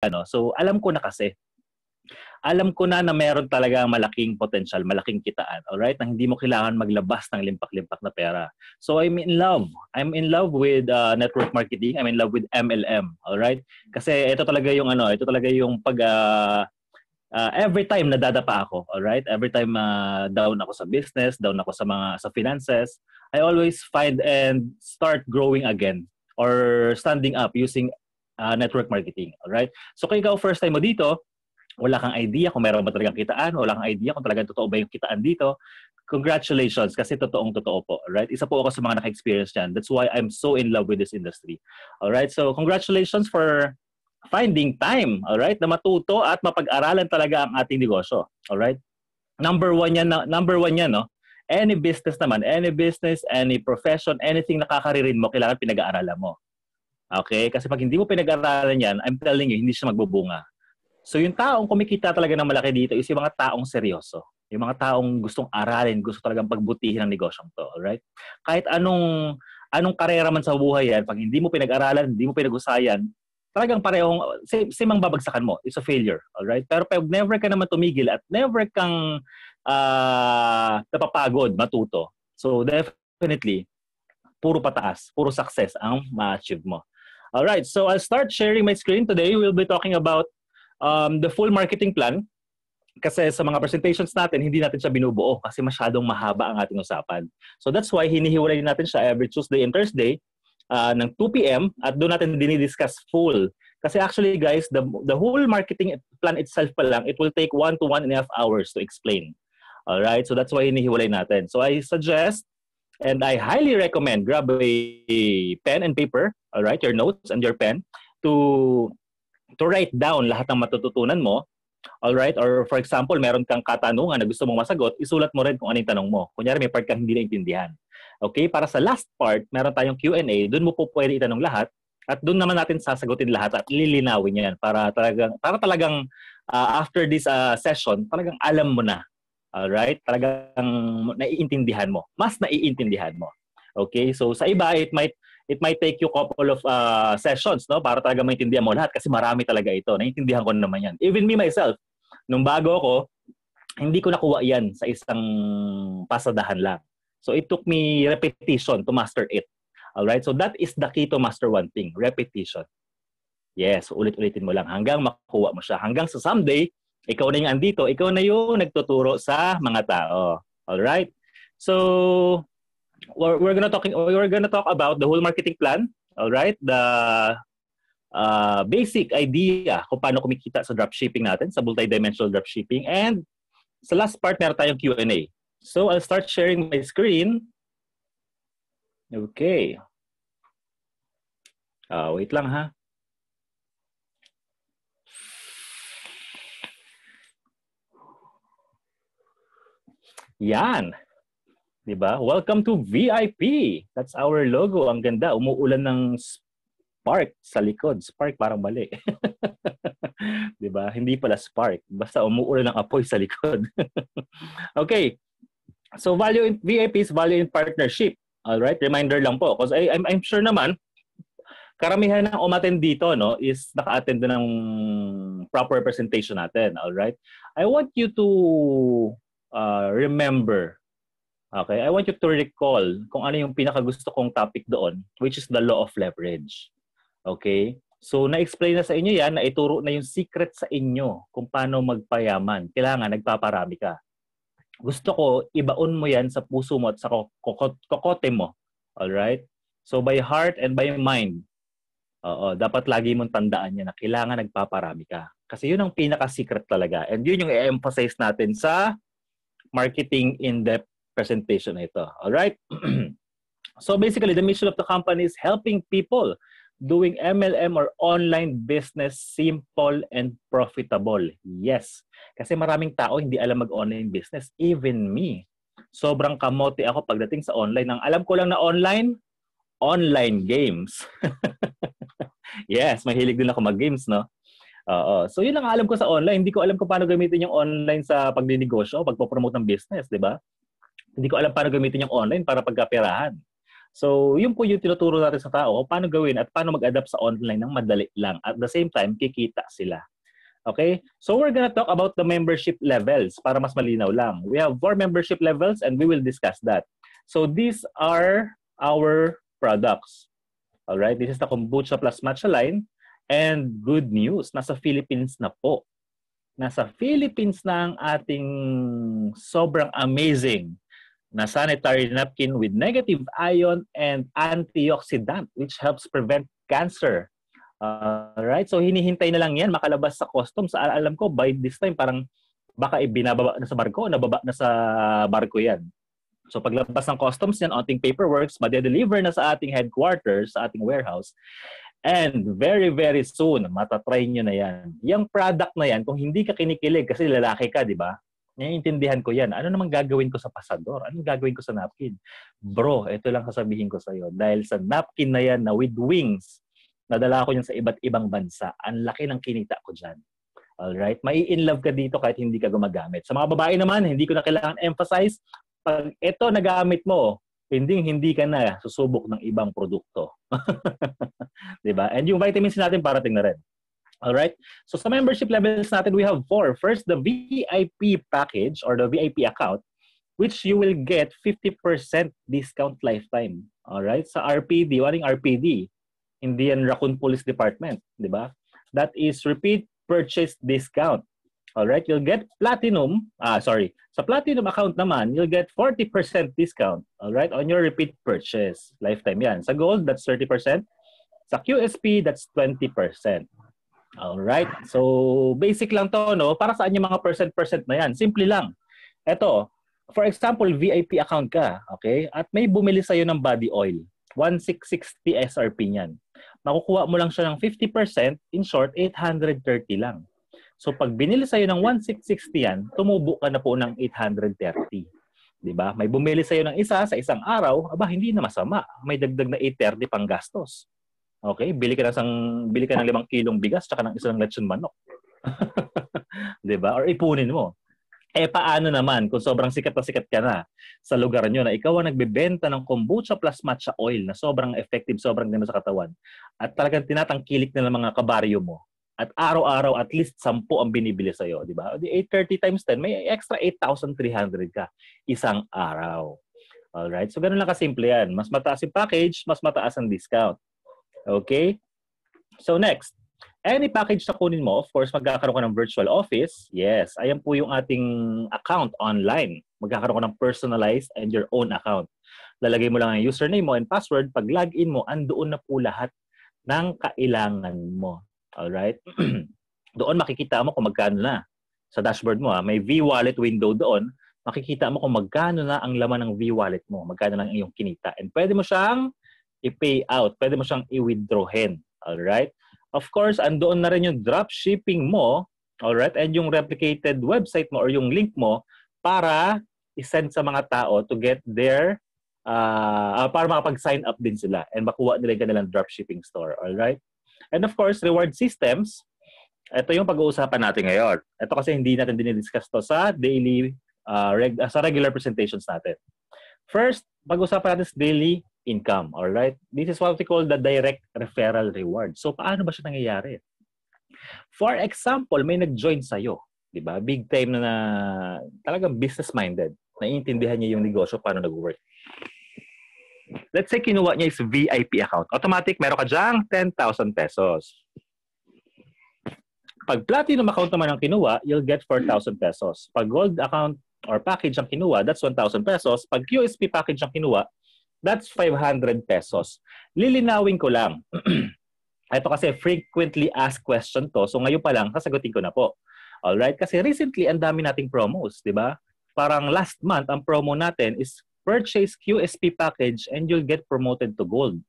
ano. So, alam ko na kasi. Alam ko na meron talaga malaking potential, malaking kitaan, alright? Na hindi mo kailangan maglabas ng limpak-limpak na pera. So, I'm in love. I'm in love with network marketing. I'm in love with MLM, alright? Kasi ito talaga yung ito talaga yung every time nadadapa ako, alright? Every time down ako sa business, down ako sa finances, I always find and start growing again or standing up using network marketing, alright? So kung ikaw first time mo dito, wala kang idea kung meron ba talagang kitaan, wala kang idea kung talagang totoo ba yung kitaan dito, congratulations kasi totoong-totoo po, alright? Isa po ako sa mga naka-experience dyan. That's why I'm so in love with this industry. Alright? So congratulations for finding time, alright, na matuto at mapag-aralan talaga ang ating negosyo. Alright? Number one yan, no? Any business naman, any business, any profession, anything nakakaririn mo, kailangan pinag-aaralan mo. Okay? Kasi pag hindi mo pinag-aaralan yan, I'm telling you, hindi siya magbubunga. So yung taong kumikita talaga ng malaki dito is yung mga taong seryoso. Yung mga taong gustong aralin, gusto talagang pagbutihin ang negosyong to. Alright? Kahit anong karera man sa buhay yan, pag hindi mo pinag-aralan, hindi mo pinag-usayan, talagang parehong, same ang babagsakan mo. It's a failure. Alright? Pero pag never ka naman tumigil at never kang napapagod, matuto. So definitely, puro pataas, puro success ang ma-achieve mo. Alright, so I'll start sharing my screen today. We'll be talking about the full marketing plan. Kasi sa mga presentations natin, hindi natin siya binubuo kasi masyadong mahaba ang ating usapan. So that's why hinihiwalay natin siya every Tuesday and Thursday ng 2 p.m. at doon natin dinidiscuss full. Kasi actually guys, the whole marketing plan itself pa lang, it will take 1 to 1.5 hours to explain. Alright, so that's why hinihiwalay natin. So I suggest and I highly recommend grab a pen and paper, alright, your notes and your pen to write down lahat ng matututunan mo. Alright, or for example, meron kang katanungan na gusto mong masagot, isulat mo rin kung ano yung tanong mo. Kunyari may part kang hindi naintindihan. Okay, para sa last part, meron tayong Q&A, doon mo po pwede itanong lahat at doon naman natin sasagutin lahat at lilinawin yan para talagang after this session, talagang alam mo na. Alright, talagang naiintindihan mo. Mas naiintindihan mo. Okay, so sa iba, it might take you couple of sessions, no, para talaga maintindihan mo lahat kasi marami talaga ito. Naiintindihan ko naman yan. Even me myself, nung bago ako, hindi ko nakuha yan sa isang pasadahan lang. So it took me repetition to master it. Alright? So that is the key to master one thing, repetition. Yes, ulit-ulitin mo lang hanggang makuha mo siya. Hanggang sa someday, ikaw na yung andito, ikaw na yung nagtuturo sa mga tao. Alright? So we're gonna talk about the whole marketing plan. Alright? The basic idea kung paano kumikita sa dropshipping natin, sa multi-dimensional dropshipping. And sa last part, meron tayong Q&A. So I'll start sharing my screen. Okay. Wait lang ha. Yan. Diba? Welcome to VIP. That's our logo. Ang ganda. Umuulan ng spark sa likod. Spark parang mali. Diba? Hindi pala spark. Basta umuulan ng apoy sa likod. Okay. So value in VIP is value in partnership. All right? Reminder lang po. Because I'm sure naman, karamihan ng umattend dito, no, is naka-attend ng proper presentation natin. All right? I want you to remember. Okay? I want you to recall kung ano yung pinakagusto kong topic doon, which is the law of leverage. Okay? So, na-explain na sa inyo yan, na ituro na yung secret sa inyo kung paano magpayaman. Kailangan, nagpaparami ka. Gusto ko, ibaon mo yan sa puso mo at sa kokote mo. Alright? So, by heart and by mind, dapat lagi mong tandaan yan na kailangan nagpaparami ka. Kasi yun ang pinaka-secret talaga. And yun yung i-emphasize natin sa marketing in-depth presentation na ito. Alright? So, basically, the mission of the company is helping people doing MLM or online business simple and profitable. Yes. Kasi maraming tao hindi alam mag-online business. Even me. Sobrang kamote ako pagdating sa online. Ang alam ko lang na online games. Yes, mahilig din ako mag-games, no? So yun lang ang alam ko sa online. Hindi ko alam kung paano gamitin yung online sa pagdinegosyo, pagpopromote ng business, di ba? Hindi ko alam paano gamitin yung online para pagkaperahan. So, yun po yung tinuturo natin sa tao kung paano gawin at paano mag-adapt sa online ng madali lang. At the same time, kikita sila. Okay? So, we're gonna talk about the membership levels para mas malinaw lang. We have 4 membership levels and we will discuss that. So, these are our products. Alright? This is the Kombucha plus Matcha line. And good news, nasa Philippines na po. Nasa Philippines na ang ating sobrang amazing na sanitary napkin with negative ion and antioxidant which helps prevent cancer. Alright? So hinihintay na lang yan makalabas sa customs. Alam ko, by this time, parang baka ibinababa na sa barko, nababa na sa barko yan. So paglabas ng customs yan, ating paperworks, madedeliver na sa ating headquarters, sa ating warehouse. And very, very soon, matatry nyo na yan. Yung product na yan, kung hindi ka kinikilig, kasi lalaki ka, di ba? Naiintindihan ko yan. Ano namang gagawin ko sa pasador? Anong gagawin ko sa napkin? Bro, ito lang sasabihin ko sa'yo. Dahil sa napkin na yan na with wings, nadala ko yan sa iba't ibang bansa. Ang laki ng kinita ko dyan. Alright? Mai-inlove ka dito kahit hindi ka gumagamit. Sa mga babae naman, hindi ko na kailangan emphasize. Pag ito nagamit mo, hindi ka na susubok ng ibang produkto. Diba? And yung vitamins natin parating na rin. Alright? So sa membership levels natin, we have 4. First, the VIP package or the VIP account, which you will get 50% discount lifetime. Alright? Sa RPD, waring RPD, Indian Raccoon Police Department. Diba? That is repeat purchase discount. Alright? You'll get platinum. Sa platinum account naman, you'll get 40% discount. Alright? On your repeat purchase. Lifetime yan. Sa gold, that's 30%. Sa QSP, that's 20%. Alright. So, basic lang to, no? Para saan yung mga percent na yan? Simple lang. Ito, for example, VIP account ka, okay? At may bumili sa'yo ng body oil. 1,660 SRP niyan. Makukuha mo lang siya ng 50%, in short, 830 lang. So, pag binili sa'yo ng 1,660 yan, tumubo ka na po ng 830. Diba? May bumili sa'yo ng isa sa isang araw, aba, hindi na masama. May dagdag na 830 pang gastos. Okay, bili ka ng 5 kilong bigas tsaka ng isang lechon manok. 'Di ba? Or ipunin mo. Paano naman kung sobrang sikat na sikat ka na sa lugar nyo na ikaw ang nagbebenta ng kombucha plus matcha oil na sobrang effective, sobrang ganda sa katawan at talagang tinatangkilik na ng mga kabaryo mo at araw-araw at least 10 ang binibili sa'yo, di ba? 830 times 10, may extra 8,300 ka isang araw. Alright? So, ganun lang kasimple yan. Mas mataas yung package, mas mataas ang discount. Okay? So next, any package na kunin mo, of course, magkakaroon ka ng virtual office. Yes, ayan po yung ating account online. Magkakaroon ka ng personalized and your own account. Lalagay mo lang ang username mo and password. Pag login mo, andoon na po lahat ng kailangan mo. Alright? Doon makikita mo kung magkano na. Sa dashboard mo, may V-Wallet window doon. Makikita mo kung magkano na ang laman ng V-Wallet mo. Magkano na ang iyong kinita. And pwede mo siyang i-pay out. Pwede mo siyang i-withdrawin. Alright? Of course, andoon na rin yung drop shipping mo. Alright? And yung replicated website mo or yung link mo para i-send sa mga tao to get their para makapag-sign up din sila and makuha nila yung kanilang dropshipping store. Alright? And of course, reward systems. Ito yung pag-uusapan natin ngayon. Ito kasi hindi natin dinidiscuss to sa daily, sa regular presentations natin. First, pag-uusapan natin sa daily income. Alright? This is what we call the direct referral reward. So, paano ba siya nangyayari? For example, may nag-join sa'yo. Diba? Big time na talagang business-minded. Naiintindihan niya yung negosyo, paano nag-work. Let's say, kinuha niya is VIP account. Automatic, meron ka dyang 10,000 pesos. Pag platinum account naman ang kinuha, you'll get 4,000 pesos. Pag gold account or package ang kinuha, that's 1,000 pesos. Pag QSP package ang kinuha, that's 500 pesos. Lilinawin ko lang. Ito kasi frequently asked question to. So ngayon pa lang, sasagutin ko na po. Alright? Kasi recently, ang dami nating promos. Diba? Parang last month, ang promo natin is purchase QSP package and you'll get promoted to gold.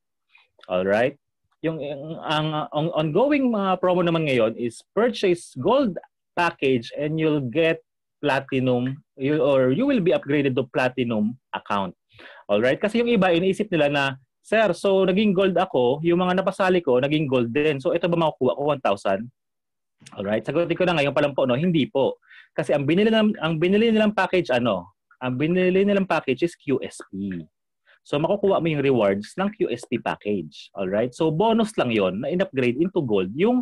Alright? Ang ongoing promo naman ngayon is purchase gold package and you'll get platinum or you will be upgraded to platinum account. Alright? Kasi yung iba, iniisip nila na, sir, so naging gold ako, yung mga napasali ko, naging gold din. So ito ba makukuha ko 1,000? Alright? Sagutin ko na ngayon pa lang po, no? Hindi po. Kasi ang binili nilang package, Ang binili nilang package is QSP. So makukuha mo yung rewards ng QSP package. Alright? So bonus lang yon na in-upgrade into gold yung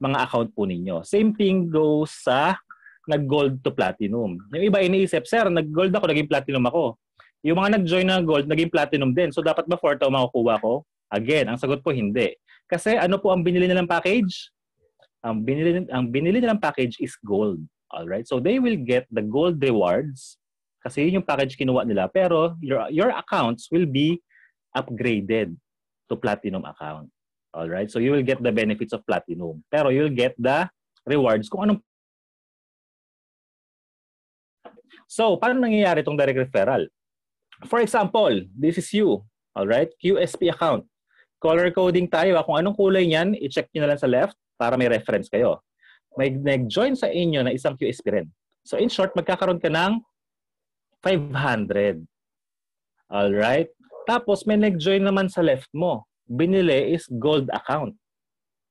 mga account po ninyo. Same thing goes sa nag-gold to platinum. Yung iba iniisip, sir, nag-gold ako, naging platinum ako. Yung mga nag-join na gold, naging platinum din. So dapat ba 4,000 makukuha ko? Again, ang sagot po hindi. Kasi ano po ang binili nilang package? Ang binili nilang package is gold. Alright? So they will get the gold rewards kasi yun yung package kinuha nila. Pero your accounts will be upgraded to platinum account. Alright? So you will get the benefits of platinum. Pero you'll get the rewards kung anong. So, paano nangyayari itong direct referral? For example, this is you. Alright? QSP account. Color coding tayo. Kung anong kulay niyan, i-check nyo na lang sa left para may reference kayo. May nag-join sa inyo na isang QSP rin. So, in short, magkakaroon ka ng 500. Alright? Tapos, may nag-join naman sa left mo. Binili is gold account.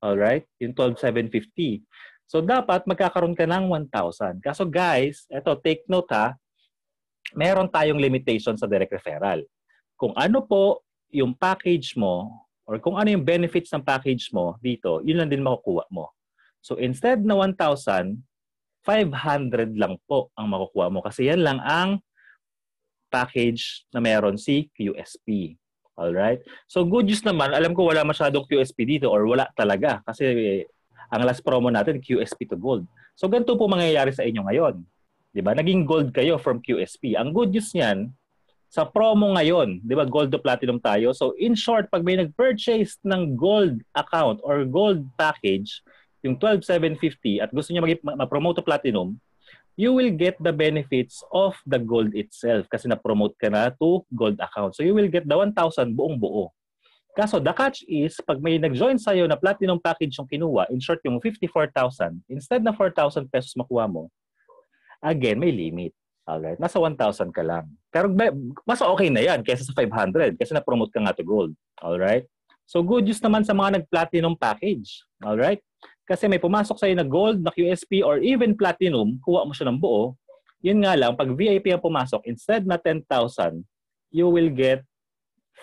Alright? Yung 12,750. So, dapat magkakaroon ka ng 1,000. Kaso guys, eto, take note ha, meron tayong limitation sa direct referral. Kung ano po yung package mo or kung ano yung benefits ng package mo dito, yun lang din makukuha mo. So, instead na 1,000, 500 lang po ang makukuha mo kasi yan lang ang package na meron si QSP. Alright? So, good news naman, alam ko wala masyadong QSP dito or wala talaga kasi ang last promo natin, QSP to gold. So, ganito po mangyayari sa inyo ngayon. Diba? Naging gold kayo from QSP. Ang good news niyan, sa promo ngayon, diba, gold to platinum tayo. So, in short, pag may nag-purchase ng gold account or gold package, yung 12,750 at gusto niya ma-promote to platinum, you will get the benefits of the gold itself kasi na-promote ka na to gold account. So, you will get the 1,000 buong buo. Kaso, the catch is, pag may nag-join sa'yo na platinum package yung kinuha, in short, yung 54,000, instead na 4,000 pesos makuha mo, again, may limit. Alright? Nasa 1,000 ka lang. Pero mas okay na yan kaysa sa 500 kasi na-promote ka nga to gold. Alright? So, good news naman sa mga nag-platinum package. Alright? Kasi may pumasok sa'yo na gold, na QSP, or even platinum, kuha mo siya ng buo. Yun nga lang, pag VIP ang pumasok, instead na 10,000, you will get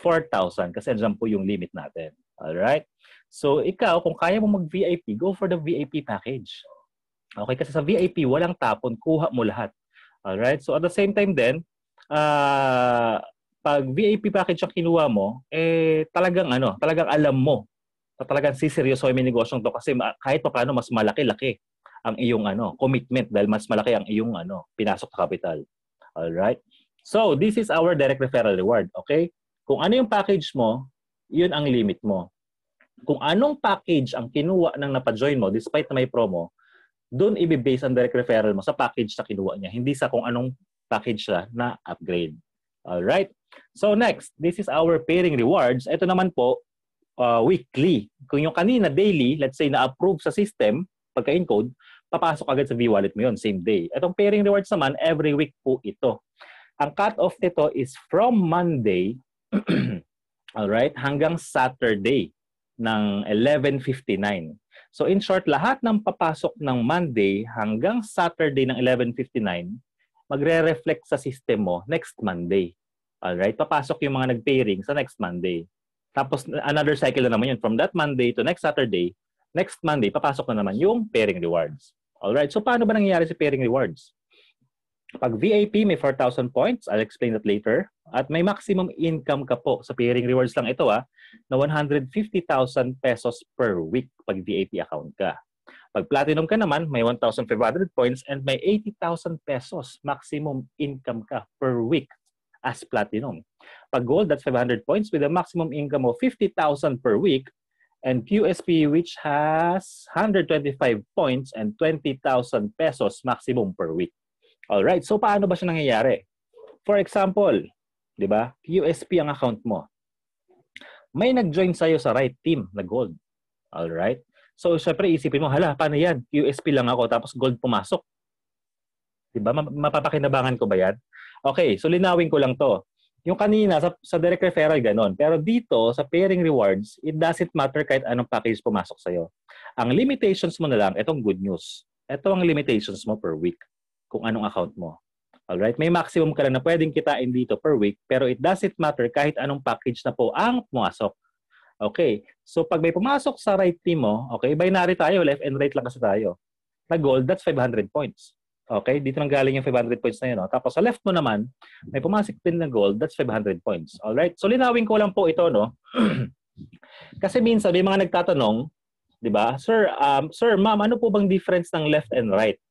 4,000 kasi andyan po yung limit natin. Alright? So, ikaw, kung kaya mo mag-VIP, go for the VIP package. Okay? Kasi sa VIP, walang tapon, kuha mo lahat. Alright? So, at the same time din, pag VIP package ang kinuha mo, talagang alam mo, talagang siseryoso yung negosyong to kasi kahit pa paano, mas malaki-laki ang iyong commitment dahil mas malaki ang iyong pinasok na capital. Alright? So, this is our direct referral reward. Okay? Kung ano yung package mo, yun ang limit mo. Kung anong package ang kinuha ng napajoin mo, despite na may promo, doon i-base ang direct referral mo sa package na kinuha niya, hindi sa kung anong package na upgrade. Alright? So next, this is our pairing rewards. Ito naman po, weekly. Kung yung kanina daily, let's say na-approve sa system, pagka-encode, papasok agad sa V-Wallet mo yun, same day. Itong pairing rewards naman, every week po ito. Ang cut-off nito is from Monday alright, hanggang Saturday ng 11:59. So in short, lahat ng papasok ng Monday hanggang Saturday ng 11:59, magre-reflect sa system mo next Monday. Alright, papasok yung mga nag-pairing sa next Monday. Tapos another cycle na naman yun. From that Monday to next Saturday, next Monday, papasok na naman yung pairing rewards. Alright, so paano ba nangyayari si pairing rewards? Pag VIP, may 4,000 points. I'll explain that later. At may maximum income ka po. Sa pairing rewards lang ito na 150,000 pesos per week pag VIP account ka. Pag platinum ka naman, may 1,500 points and may 80,000 pesos maximum income ka per week as platinum. Pag gold, that's 500 points with a maximum income of 50,000 per week. And QSP, which has 125 points and 20,000 pesos maximum per week. Alright, so paano ba siya nangyayari? For example, di ba, QSP ang account mo. May nag-join sa'yo sa right team na gold. Alright? So, syempre, isipin mo, hala, paano yan? QSP lang ako, tapos gold pumasok. Di ba? Mapapakinabangan ko ba yan? Okay, so linawin ko lang to. Yung kanina, sa direct referral, ganon. Pero dito, sa pairing rewards, it doesn't matter kahit anong package pumasok sa'yo. Ang limitations mo na lang, itong good news. Ito ang limitations mo per week. Kung anong account mo. Alright? May maximum ka lang na pwedeng kitain dito per week, pero it doesn't matter kahit anong package na po ang pumasok. Okay. So pag may pumasok sa right team mo, okay, binary tayo, left and right lang kasi tayo. Na gold, that's 500 points. Okay? Dito nang galing yung 500 points na yun. No? Tapos sa left mo naman, may pumasok din na gold, that's 500 points. Alright? So linawin ko lang po ito, no? Kasi minsan may mga nagtatanong, 'di ba? Sir, ma'am, ano po bang difference ng left and right?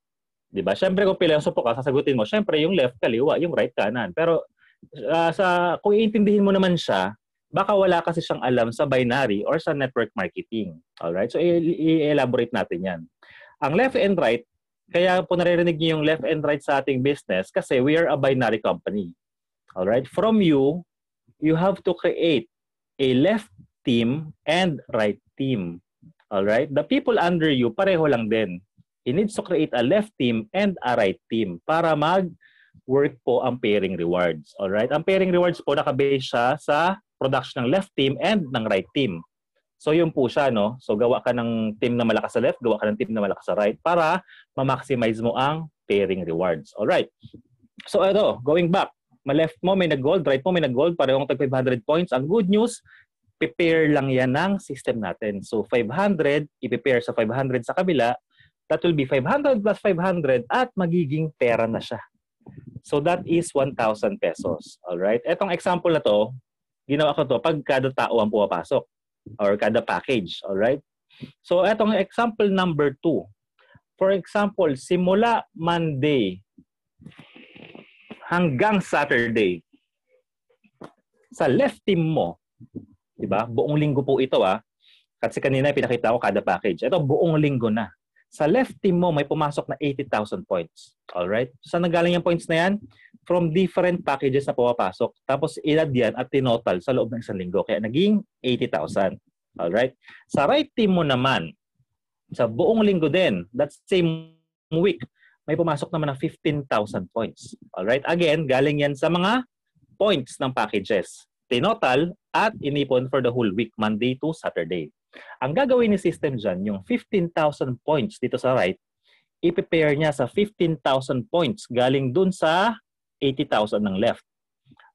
'Di ba? Syempre kung piloso po ka, sasagutin mo, syempre yung left kaliwa, yung right kanan. Pero kung iintindihin mo naman siya, baka wala kasi siyang alam sa binary or sa network marketing. All right? So i-elaborate natin 'yan. Ang left and right, kaya po naririnig niyo yung left and right sa ating business kasi we are a binary company. All right? From you have to create a left team and right team. All right? The people under you pareho lang din. He needs to create a left team and a right team para mag-work po ang pairing rewards. Alright? Ang pairing rewards po nakabase siya sa production ng left team and ng right team. So yun po siya, no? So gawa ka ng team na malakas sa left, gawa ka ng team na malakas sa right para ma-maximize mo ang pairing rewards. Alright? So ito, going back. Ma-left mo may nag-gold, right mo may nag-gold, parehong tag 500 points. Ang good news, prepare lang yan ng system natin. So 500, i-prepare sa 500 sa kabila, that will be 500 plus 500 at magiging pera na siya. So that is 1,000 pesos. Alright? Etong example na to, ginawa ko to pag kada tao ang pumapasok or kada package. Alright? So etong example number 2. For example, simula Monday hanggang Saturday, sa left team mo, diba? Buong linggo po ito kasi kanina pinakita ko kada package. Ito buong linggo na. Sa left team mo, may pumasok na 80,000 points. Alright? So, saan nanggaling yung points na yan? From different packages na pumapasok. Tapos, ilad yan at tinotal sa loob ng isang linggo. Kaya, naging 80,000. Alright? Sa right team mo naman, sa buong linggo din, that same week, may pumasok naman na 15,000 points. Alright? Again, galing yan sa mga points ng packages. Tinotal at inipon for the whole week, Monday to Saturday. Ang gagawin ni system dyan, yung 15,000 points dito sa right, i-prepare niya sa 15,000 points galing dun sa 80,000 ng left.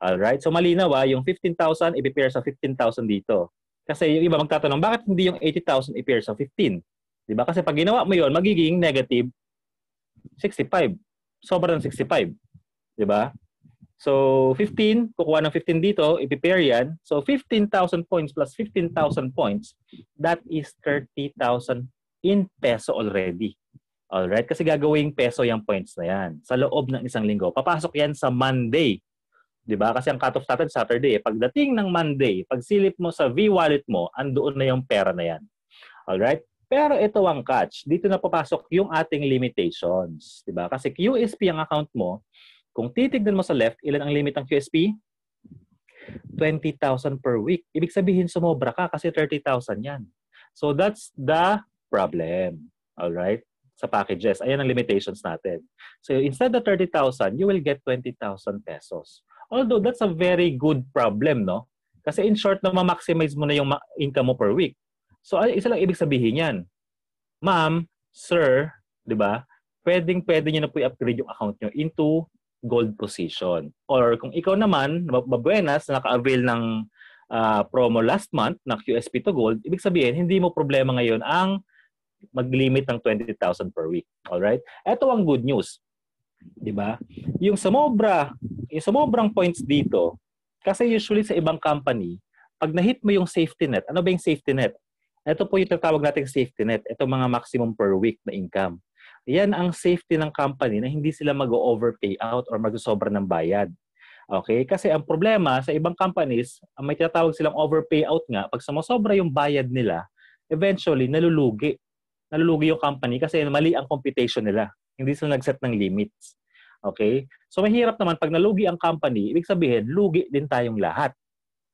Alright? So malinaw yung 15,000 i-prepare sa 15,000 dito. Kasi yung iba magtatanong, bakit hindi yung 80,000 i-prepare sa 15? Diba? Kasi pag ginawa mo yun, magiging negative 65. Sobrang 65. Diba? So, 15, kukuha ng 15 dito, i-prepare yan. So, 15,000 points plus 15,000 points, that is 30,000 in peso already. Alright? Kasi gagawing peso yung points na yan sa loob ng isang linggo. Papasok yan sa Monday. Diba? Kasi ang cut-off natin Saturday. Pagdating ng Monday, pag silip mo sa V-wallet mo, andoon na yung pera na yan. Alright? Pero ito ang catch. Dito na papasok yung ating limitations. Diba? Kasi QSP ang account mo. Kung titignan mo sa left, ilan ang limit ng QSP? 20,000 per week. Ibig sabihin, sumobra ka kasi 30,000 yan. So that's the problem. Alright? Sa packages. Ayan ang limitations natin. So instead of 30,000, you will get 20,000 pesos. Although that's a very good problem, no? Kasi in short, na ma-maximize mo na yung income mo per week. So isa lang ibig sabihin yan. Ma'am, sir, di ba? Pwede nyo na po i-upgrade yung account nyo into gold position. Or kung ikaw naman, mabuenas, naka-avail ng promo last month na QSP to gold, ibig sabihin, hindi mo problema ngayon ang mag-limit ng 20,000 per week. Alright? Ito ang good news. Diba? Yung sobrang points dito, kasi usually sa ibang company, pag na-hit mo yung safety net, ano ba yung safety net? Ito po yung tatawag nating safety net. Ito mga maximum per week na income. Yan ang safety ng company na hindi sila mag-overpay out or mag-sobra ng bayad. Okay? Kasi ang problema sa ibang companies, may tinatawag silang overpay out nga. Pag sumosobra yung bayad nila, eventually, nalulugi. Nalulugi yung company kasi mali ang computation nila. Hindi sila nag-set ng limits. Okay? So mahirap naman pag nalugi ang company, ibig sabihin, lugi din tayong lahat.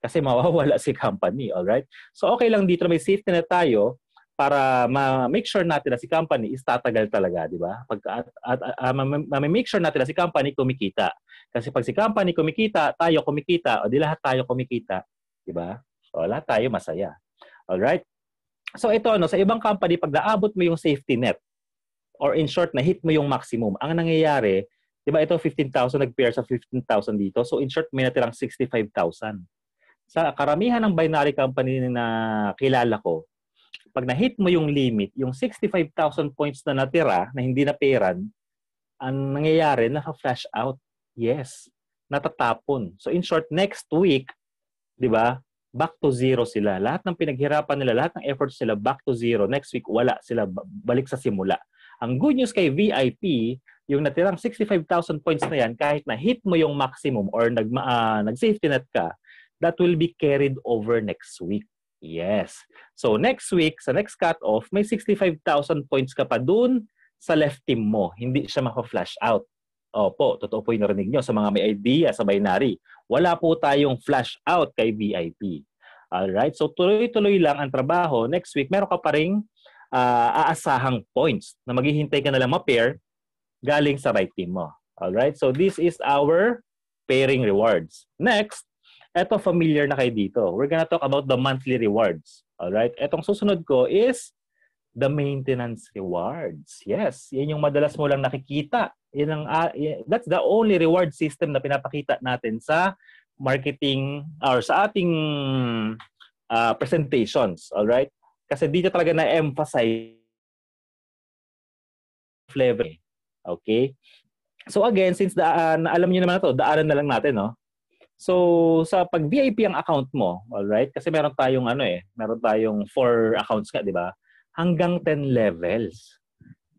Kasi mawawala si company. Alright? So okay lang dito na may safety net tayo para ma-make sure natin na si company is tatagal talaga, di ba? Ma-make sure natin na si company kumikita. Kasi pag si company kumikita, tayo kumikita, o di lahat tayo kumikita, di ba? So lahat tayo masaya. Alright? So ito, sa ibang company, pag naabot mo yung safety net, or in short, na hit mo yung maximum, ang nangyayari, Di ba ito 15,000 nag-pair sa 15,000 dito. So in short, may natirang 65,000. Sa karamihan ng binary company na kilala ko, pag na-hit mo yung limit, yung 65,000 points na natira na hindi na pairan, ang nangyayari, naka-flash out. Yes, natatapon. So in short, next week, di ba, back to zero sila. Lahat ng pinaghirapan nila, lahat ng efforts sila, back to zero. Next week, wala sila, balik sa simula. Ang good news kay VIP, yung natirang 65,000 points na yan, kahit na hit mo yung maximum or nag-safety net ka, that will be carried over next week. Yes. So next week, sa next cut-off, may 65,000 points ka pa dun sa left team mo. Hindi siya maka-flash out. Opo, totoo po yung narinig nyo sa mga may idea sa binary. Wala po tayong flash out kay VIP. Alright? So tuloy-tuloy lang ang trabaho. Next week, meron ka pa ring aasahang points na maghihintay ka na lang ma-pair galing sa right team mo. Alright? So this is our pairing rewards. Next, eto familiar na kayo dito. We're gonna talk about the monthly rewards. Alright? Etong susunod ko is the maintenance rewards. Yes, yan yung madalas mo lang nakikita. That's the only reward system na pinapakita natin sa marketing or sa ating presentations. Alright? Kasi dito talaga na-emphasize flavor. Okay? So again, since alam niyo naman na to, daanan na lang natin, no? So sa pag VIP ang account mo, alright? Kasi meron tayong meron tayong 4 accounts nga, di ba? Hanggang 10 levels.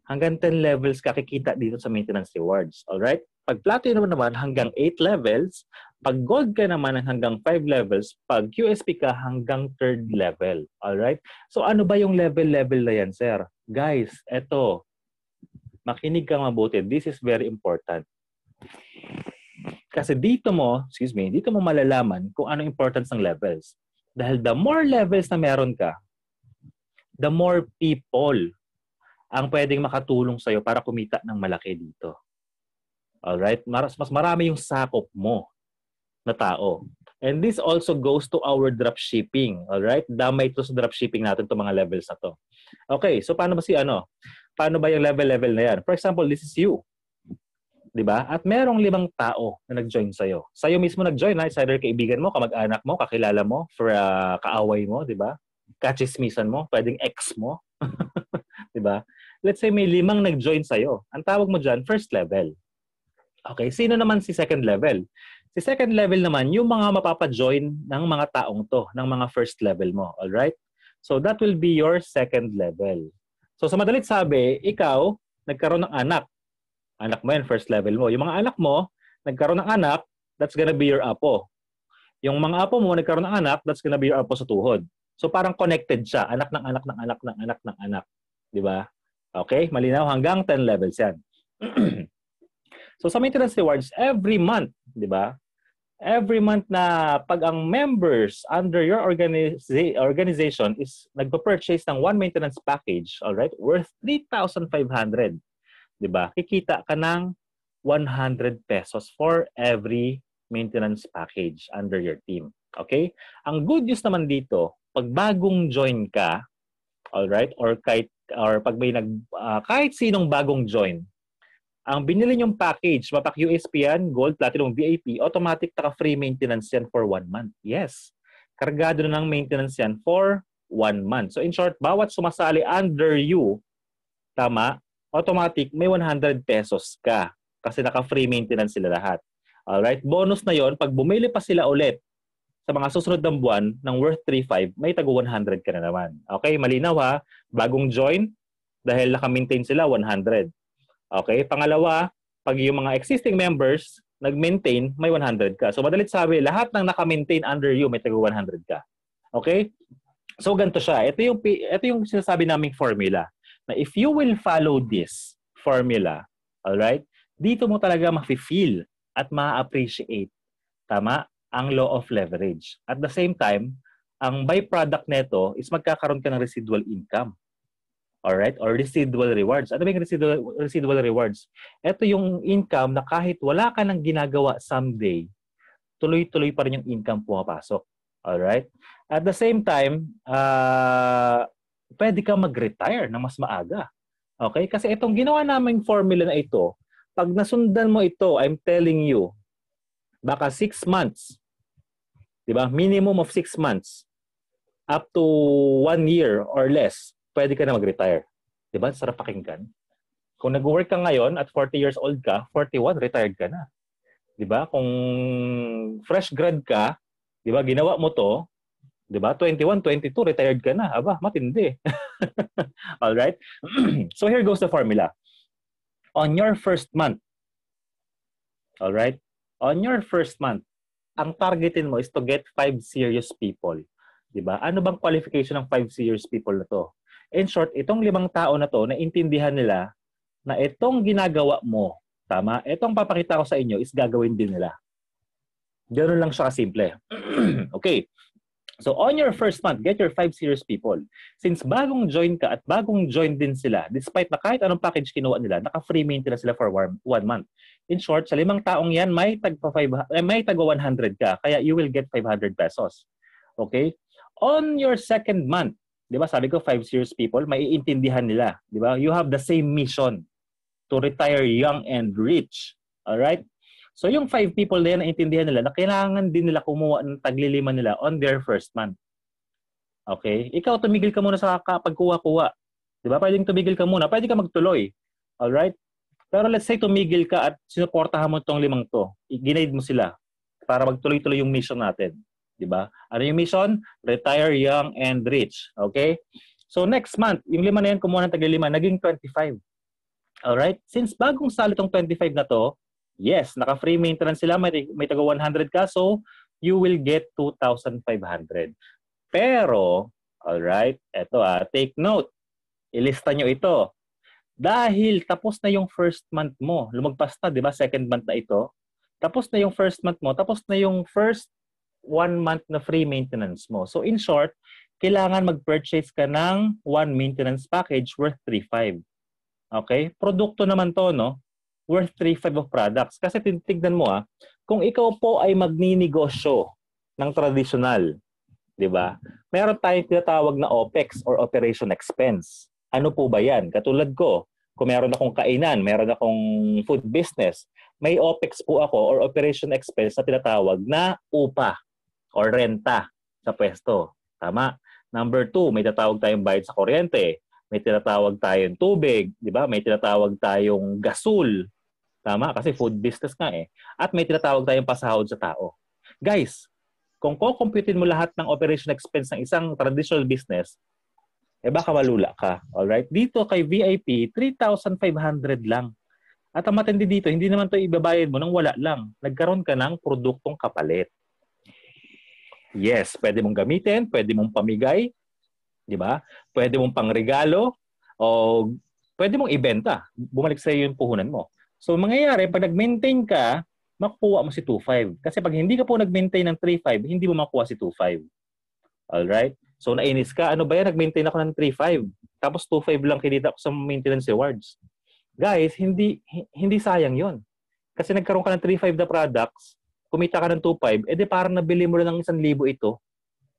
Hanggang 10 levels ka kikita dito sa maintenance rewards. Alright? Pag platinum naman, hanggang 8 levels. Pag gold ka naman, hanggang 5 levels. Pag QSP ka, hanggang 3rd level. Alright? So ano ba yung level-level na yan, sir? Guys, eto. Makinig kang mabuti. This is very important. Kasi dito mo malalaman kung ano importance ng levels. Dahil the more levels na meron ka, the more people ang pwedeng makatulong sa'yo para kumita ng malaki dito. Alright? Mas marami yung sakop mo na tao. And this also goes to our dropshipping. Alright? Damay ito sa dropshipping natin itong mga levels na to. Okay, so paano ba yung level na yan? For example, this is you. Diba? At merong 5 tao na nag-join sa'yo. Sa'yo mismo nag-join, ha? It's either kaibigan mo, kamag-anak mo, kakilala mo, for kaaway mo, diba? Kachismisan mo, pwedeng ex mo. Diba? Let's say may 5 nag-join sa'yo. Ang tawag mo dyan, first level. Okay, sino naman si second level? Si second level naman, yung mga mapapa-join ng mga taong to, ng mga first level mo. Alright? So that will be your second level. So sa madalit sabi, ikaw, nagkaroon ng anak. Anak mo yan, first level mo. Yung mga anak mo, nagkaroon ng anak, that's gonna be your apo. Yung mga apo mo, nagkaroon ng anak, that's gonna be your apo sa tuhod. So parang connected siya. Anak ng anak ng anak ng anak ng anak. Di ba? Okay? Malinaw hanggang 10 levels yan. So sa maintenance rewards, every month, di ba? Every month na pag ang members under your organization is nagpa-purchase ng one maintenance package, alright, worth 3,500. Di ba? Kikita ka ng 100 pesos for every maintenance package under your team. Okay? Ang good news naman dito, pag bagong join ka, alright, or pag may kahit sinong bagong join, ang binili nyong package, mapak USP yan, Gold, Platinum, VIP, automatic free maintenance yan for 1 month. Yes. Kargado na ng maintenance yan for 1 month. So in short, bawat sumasali under you, tama, automatic may 100 pesos ka kasi naka-free maintenance sila lahat. Alright? Bonus na yon pag bumili pa sila ulit sa mga susunod ng buwan ng worth 3,500, may tago 100 ka na naman. Okay? Malinaw ha? Bagong join, dahil naka-maintain sila, 100. Okay? Pangalawa, pag yung mga existing members nag-maintain, may 100 ka. So madalit sabi, lahat ng naka-maintain under you, may tago 100 ka. Okay? So ganito siya. Ito yung sinasabi naming formula. Na if you will follow this formula, alright, dito mo talaga ma-feel at ma-appreciate, tama, ang law of leverage. At the same time, ang byproduct nito is magkakaroon ka ng residual income. Alright? Or residual rewards. Ano ba yung residual rewards? Ito yung income na kahit wala ka nang ginagawa someday, tuloy-tuloy pa rin yung income pumapasok. Alright? At the same time, pwede ka mag-retire na mas maaga. Okay? Kasi itong ginawa naming formula na ito, pag nasundan mo ito, I'm telling you, baka 6 months, di ba? Minimum of 6 months, up to 1 year or less, pwede ka na mag-retire. Di ba? Sarap pakinggan. Kung nag-work ka ngayon at 40 years old ka, 41, retired ka na. Di ba? Kung fresh grad ka, di ba, ginawa mo to, di ba? 21, 22, retired ka na. Aba, matindi. All right? So here goes the formula. On your first month, all right? On your first month, ang targetin mo is to get 5 serious people. Di ba? Ano bang qualification ng 5 serious people na to? In short, itong 5 tao na to, naintindihan nila na itong ginagawa mo, tama? Itong papakita ko sa inyo is gagawin din nila. Ganoon lang siya kasimple. Okay. So on your first month, get your 5 serious people. Since bagong join ka at bagong join din sila, despite na kahit anong package kinuha nila, naka-free maintenance sila for 1 month. In short, sa 5 taong yan, may tagpa 100 ka, kaya you will get 500 pesos. Okay? On your second month, di ba sabi ko 5 serious people, maiintindihan nila. Di ba? You have the same mission to retire young and rich. Alright? So yung 5 people na yan, naintindihan nila na kailangan din nila kumuha ng taglilima nila on their first month. Okay? Ikaw, tumigil ka muna sa pagkuha-kuha. Di ba? Pwedeng tumigil ka muna. Pwede ka magtuloy. Alright? Pero let's say tumigil ka at sinuportahan mo itong 5 to. I-guide mo sila para magtuloy-tuloy yung mission natin. Di ba? Ano yung mission? Retire young and rich. Okay? So next month, yung 5 na yan, kumuha ng taglilima, naging 25. Alright? Since bagong sali itong 25 na to, yes, naka-free maintenance sila, may taga 100 ka, so you will get 2,500. Pero, alright, eto take note. Ilista nyo ito. Dahil tapos na yung first month mo, lumagpas na, di ba? Second month na ito. Tapos na yung first month mo, tapos na yung first 1 month na free maintenance mo. So in short, kailangan mag-purchase ka ng 1 maintenance package worth 3,500. Okay? Produkto naman to, no? Worth 3,500 of products. Kasi titignan mo, kung ikaw po ay magninegosyo ng traditional, di ba? Meron tayong tinatawag na OPEX or operation expense. Ano po ba yan? Katulad ko, kung meron akong kainan, meron akong food business, may OPEX po ako or operation expense na tinatawag na upa or renta sa pwesto. Tama? Number 2, may tinatawag tayong bayad sa kuryente. May tinatawag tayong tubig, di ba? May tinatawag tayong gasul. Tama? Kasi food business nga eh. At may tinatawag tayong pasahod sa tao. Guys, kung kukumputin mo lahat ng operation expense ng isang traditional business, baka malula ka. Alright? Dito kay VIP, 3,500 lang. At ang matindi dito, hindi naman ito ibabayad mo nang wala lang. Nagkaroon ka ng produktong kapalit. Yes, pwede mong gamitin, pwede mong pamigay, di ba? Pwede mong pangregalo o pwede mong ibenta. Bumalik sa iyo yung puhunan mo. So, mangyayari, pag nag-maintain ka, makukuha mo si 2,500. Kasi pag hindi ka po nag-maintain ng 3,500, hindi mo makukuha si 2,500. Alright? So, nainis ka. Ano ba yan? Nag-maintain ako ng 3,500. Tapos 2,500 lang kinita ko sa maintenance rewards. Guys, hindi sayang yon. Kasi nagkaroon ka ng 3,500 na products, kumita ka ng 2,500, edi parang nabili mo lang ng 1,000 ito.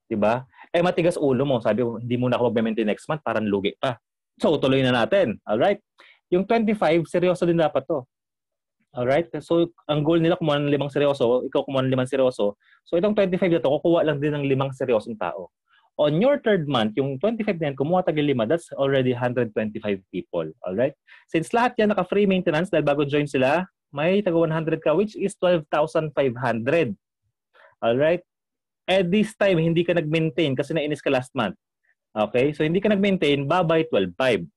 Diba? Matigas ulo mo. Sabi mo, hindi muna ako mag-maintain next month, parang lugi pa. So, tuloy na natin. Alright? Yung 25, seryoso din dapat to. Alright? So, ang goal nila kumuha ng 5 seryoso, ikaw kumuha ng 5 seryoso. So, itong 25 na to, kukuha lang din ng 5 seryosong tao. On your third month, yung 25 na yan, kumuha tagi 5, that's already 125 people. Alright? Since lahat yan naka-free maintenance dahil bago join sila, may taga 100 ka, which is 12,500. Alright? At this time, hindi ka nag-maintain kasi nainis ka last month. Okay? So, hindi ka nag-maintain, bye-bye 12,500.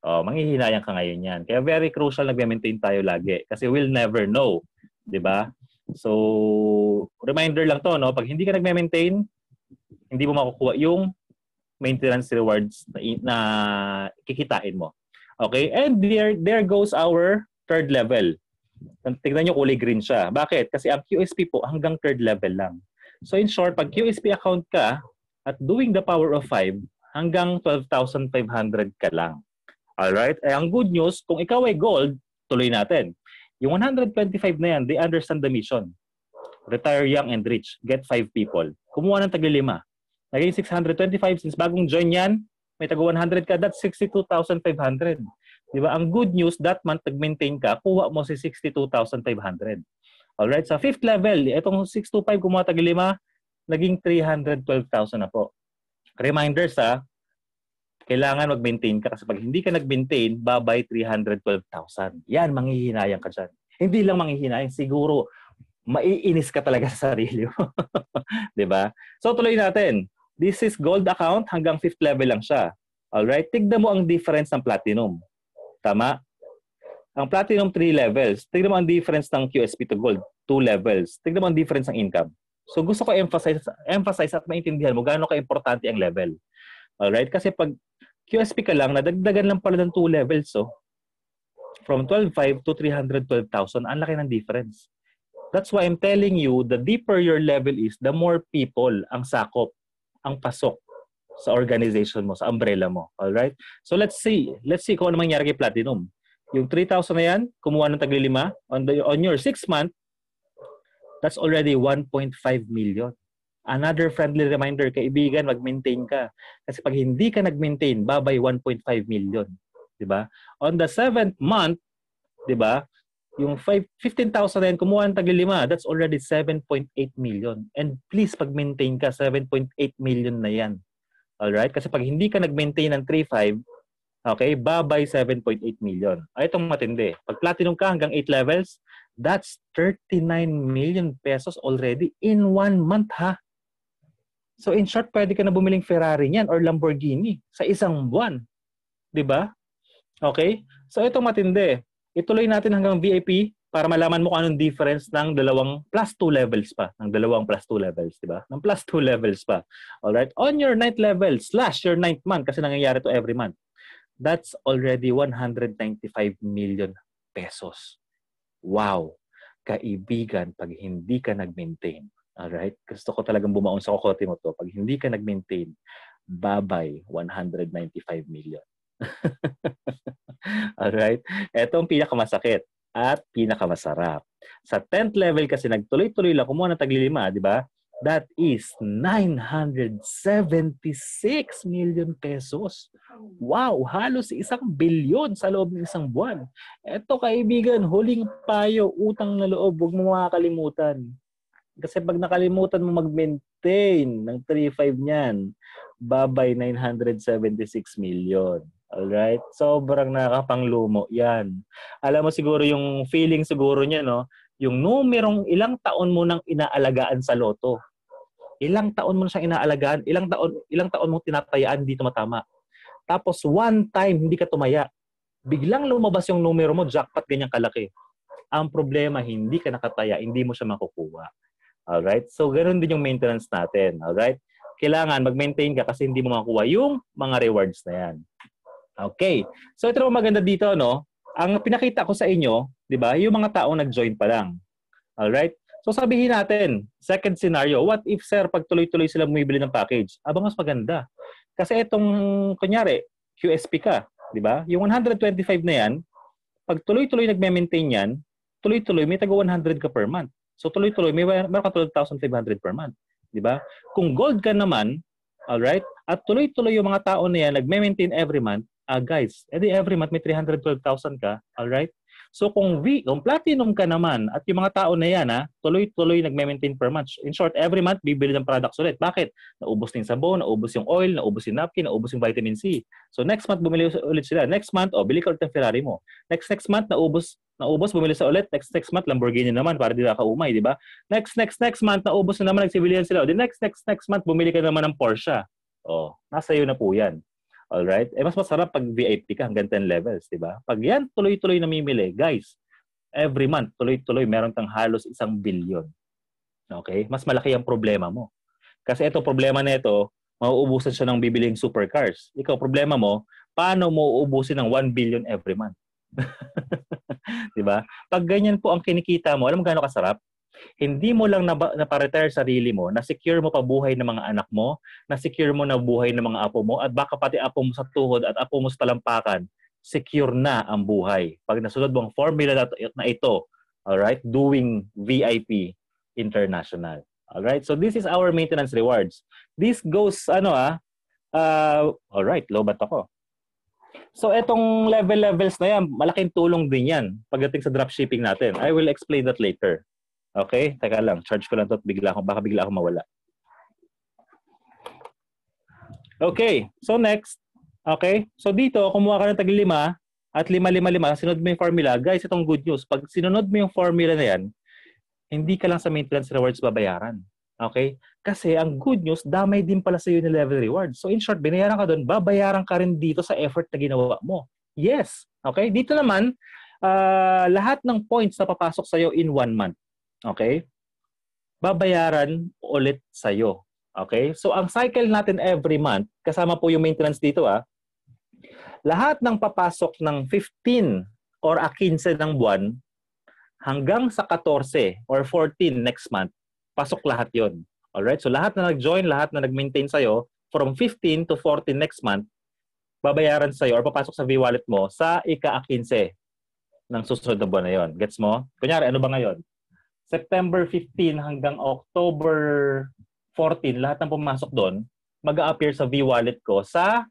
Manghihinayang ka ngayon yan. Kaya very crucial nag-maintain tayo lagi kasi we'll never know. Diba? So, reminder lang to, no? Pag hindi ka nag-maintain, hindi mo makukuha yung maintenance rewards na kikitain mo. Okay? And there goes our third level. Tignan nyo, kulay green siya. Bakit? Kasi ang QSP po hanggang third level lang. So in short, pag QSP account ka at doing the power of 5, hanggang 12,500 ka lang. Alright? Ang good news, kung ikaw ay gold, tuloy natin. Yung 125 na yan, they understand the mission. Retire young and rich. Get 5 people. Kumuha ng tagi 5. Naging 625 since bagong join yan, may taga 100 ka, that's 62,500. Di ba? Ang good news, that month nag-maintain ka, kuha mo si 62,500. Alright? Sa fifth level, itong 625 kumuha tag 5, naging 312,000 na po. Reminders kailangan mag-maintain ka kasi pag hindi ka nag-maintain, bye-bye 312,000. Yan, manghihinayang ka dyan. Hindi lang manghihinayang, siguro maiinis ka talaga sa sarili mo. Diba? So tuloy natin. This is gold account, hanggang 5th level lang siya. Alright? Tignan mo ang difference ng platinum. Tama? Ang platinum 3 levels. Tignan mo ang difference ng QSP to gold 2 levels. Tignan mo ang difference ng income. So gusto ko emphasize at maintindihan mo gaano ka-importante ang level. Alright? Kasi pag QSP ka lang, nadagdagan lang pala ng 2 levels. So, from 12,500 to 312,000, ang laki ng difference. That's why I'm telling you, the deeper your level is, the more people ang sakop, ang pasok sa organization mo, sa umbrella mo. Alright? So, let's see kung ano mangyari kay Platinum. Yung 3,000 na yan, kumuha ng tagli 5, on your 6th month, that's already 1.5 million. Another friendly reminder, kaibigan, mag-maintain ka. Kasi pag hindi ka nag-maintain, bye-bye 1.5 million. Diba? On the 7th month, diba, yung 15,000 na yan, kumuha ng tagli 5, that's already 7.8 million. And please, pag-maintain ka, 7.8 million na yan. Alright? Kasi pag hindi ka nag-maintain ng 3.5, okay, bye-bye 7.8 million. Ay, itong matindi. Pag platinum ka hanggang 8 levels, that's 39 million pesos already in 1 month, ha? So in short, pwede ka na bumiling Ferrari niyan or Lamborghini sa isang buwan. 'Di ba? Okay? So ito matindi. Ituloy natin hanggang VIP para malaman mo kung anong difference ng dalawang plus 2 levels pa. Ng dalawang plus 2 levels, 'di ba? Ng plus 2 levels pa. All right? On your 9th level / your 9th month kasi nangyayari to every month. That's already 195 million pesos. Wow. Kaibigan, pag hindi ka nag-maintain, alright? Gusto ko talagang bumaon sa kokote mo to. Pag hindi ka nag-maintain, bye-bye, 195 million. Alright? Ito ang pinakamasakit at pinakamasarap. Sa 10th level kasi nagtuloy-tuloy lang, kumuha ng tagli 5, di ba? That is 976 million pesos. Wow! Halos 1 bilyon sa loob ng isang buwan. Ito kaibigan, huling payo, utang na loob, huwag mo makakalimutan. Kasi pag nakalimutan mo mag-maintain ng 3.5 niyan, bye-bye 976 million. Alright? Sobrang nakakapanglumo yan. Alam mo siguro yung feeling siguro niya, no? Yung numerong ilang taon mo nang inaalagaan sa loto. Ilang taon mo na siyang inaalagaan, ilang taon mo tinatayaan, hindi tumatama. Tapos one time, hindi ka tumaya. Biglang lumabas yung numero mo, jackpot ganyang kalaki. Ang problema, hindi ka nakataya, hindi mo siya makukuha. Alright? So, ganoon din yung maintenance natin. Alright? Kailangan mag-maintain ka kasi hindi mo makukuha yung mga rewards na yan. Okay. So, ito naman maganda dito, no? Ang pinakita ko sa inyo, di ba, yung mga taong nag-join pa lang. Alright? So, sabihin natin, second scenario, what if, sir, pag tuloy-tuloy sila bumibili ng package? Aba, mas maganda. Kasi itong, kunyari, QSP ka, di ba? Yung 125 na yan, pag tuloy-tuloy nagme-maintain yan, tuloy-tuloy, may taga 100 ka per month. So tuloy-tuloy, meron ka 12,500 per month. Di ba? Kung gold ka naman, alright, at tuloy-tuloy yung mga tao na yan, nagme-maintain every month, guys, edi every month may 312,000 ka, alright? So kung platinum ka naman, at yung mga tao na yan, tuloy-tuloy nagme-maintain per month. In short, every month, bibili ng products ulit. Bakit? Naubos na yung sabon, naubos yung oil, naubos yung napkin, naubos yung vitamin C. So next month, bumili ulit sila. Next month, bili ka ulit ng Ferrari mo. Next month, naubos, bumili sa ulit. Next month, Lamborghini naman para di nakaumay, di ba? Next month, naubos na naman, nagsibilihan sila. The next month, bumili ka naman ng Porsche. Nasa iyo na po yan. Alright? Mas masarap pag VIP ka hanggang 10 levels, di ba? Pag yan, tuloy-tuloy namimili. Guys, every month, tuloy-tuloy, meron kang halos 1 billion. Okay? Mas malaki ang problema mo. Kasi ito, problema na ito, mauubusan siya ng bibiling supercars. Ikaw, problema mo, paano mo uubusin ng 1 billion every month? Di ba? Pag ganyan po ang kinikita mo, alam mo gaano kasarap? Hindi mo lang naparetire sarili mo, na-secure mo pa buhay ng mga anak mo, na-secure mo na buhay ng mga apo mo, at baka pati apo mo sa tuhod at apo mo sa talampakan, secure na ang buhay. Pag nasunod mo ang formula na ito, alright, doing VIP International. Alright, so this is our maintenance rewards. This goes, alright, lobat ako. So etong levels na yan, malaking tulong din yan pagdating sa dropshipping natin. I will explain that later. Okay? Teka lang, charge ko lang to at baka bigla ako mawala. Okay, so next. Okay, so dito, kumuha ka ng tag-5 at 5-5-5, sinunod mo yung formula. Guys, itong good news. Pag sinunod mo yung formula na yan, hindi ka lang sa maintenance rewards babayaran. Okay? Kasi ang good news, damay din pala sa Unilevel rewards. So in short, binayaran ka doon, babayaran ka rin dito sa effort na ginawa mo. Yes. Okay? Dito naman, lahat ng points na papasok sa'yo in 1 month. Okay? Babayaran ulit sa'yo. Okay? So ang cycle natin every month, kasama po yung maintenance dito lahat ng papasok ng 15 or 15 ng buwan hanggang sa 14 or 14 next month, pasok lahat yon. Alright? So lahat na nag-join, lahat na nag-maintain sa'yo, from 15 to 14 next month, babayaran sa'yo or papasok sa V-Wallet mo sa ika-15 ng susunod na buwan na yon. Gets mo? Kunyari, ano ba ngayon? September 15 hanggang October 14, lahat ng pumasok doon, mag-a-appear sa V-Wallet ko sa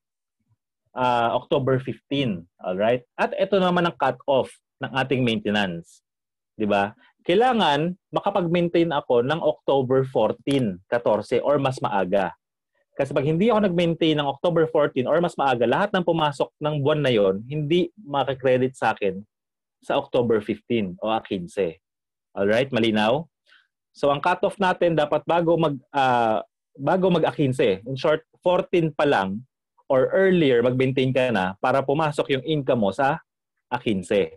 October 15. Alright? At ito naman ang cut-off ng ating maintenance. Diba? Kailangan makapag-maintain ako ng October 14, 14 or mas maaga. Kasi pag hindi ako nag-maintain ng October 14 or mas maaga, lahat ng pumasok ng buwan na yon hindi makakredit sa akin sa October 15 o 15. Alright? Malinaw? So ang cut-off natin dapat bago mag-15. In short, 14 pa lang or earlier mag-maintain ka na para pumasok yung income mo sa 15.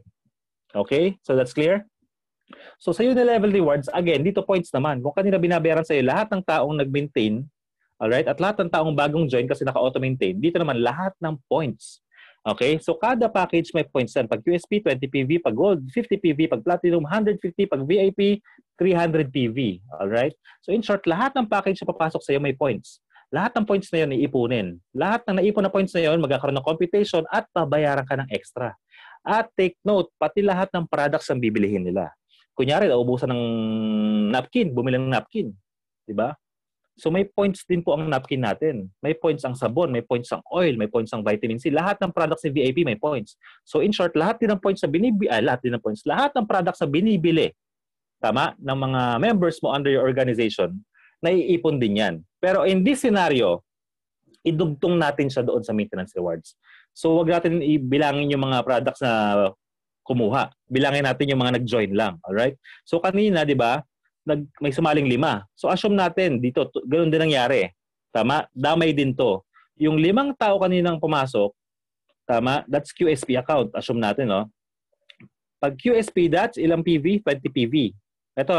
Okay? So that's clear? So sa Unilevel rewards, again, dito points naman. Kung kanina binabayaran sa'yo lahat ng taong nag-maintain, alright, at lahat ng taong bagong join kasi naka-auto-maintain, dito naman lahat ng points. Okay? So kada package may points yan. Pag QSP, 20 PV. Pag Gold, 50 PV. Pag Platinum, 150. Pag VIP, 300 PV. Alright? So in short, lahat ng package na papasok sa'yo may points. Lahat ng points na yun iipunin. Lahat ng naipon na points na yun, magkakaroon ng computation at babayaran ka ng extra. At take note, pati lahat ng products ang bibilihin nila. Kunyari, naubusan ng napkin, bumili ng napkin. Diba? So may points din po ang napkin natin. May points ang sabon, may points ang oil, may points ang vitamin C. Lahat ng products ni VIP may points. So in short, lahat din ng points na lahat ng products na binibili, tama, ng mga members mo under your organization, naiipon din yan. Pero in this scenario, idugtong natin siya doon sa maintenance rewards. So wag natin ibilangin yung mga products na kumuha. Bilangin natin yung mga nag-join lang. Alright? So kanina, di ba, may sumaling 5. So assume natin, dito, ganoon din nangyari. Tama? Damay din to. Yung 5 tao kaninang pumasok, tama? That's QSP account. Assume natin, no? Pag QSP, that's ilang PV? 20 PV. Ito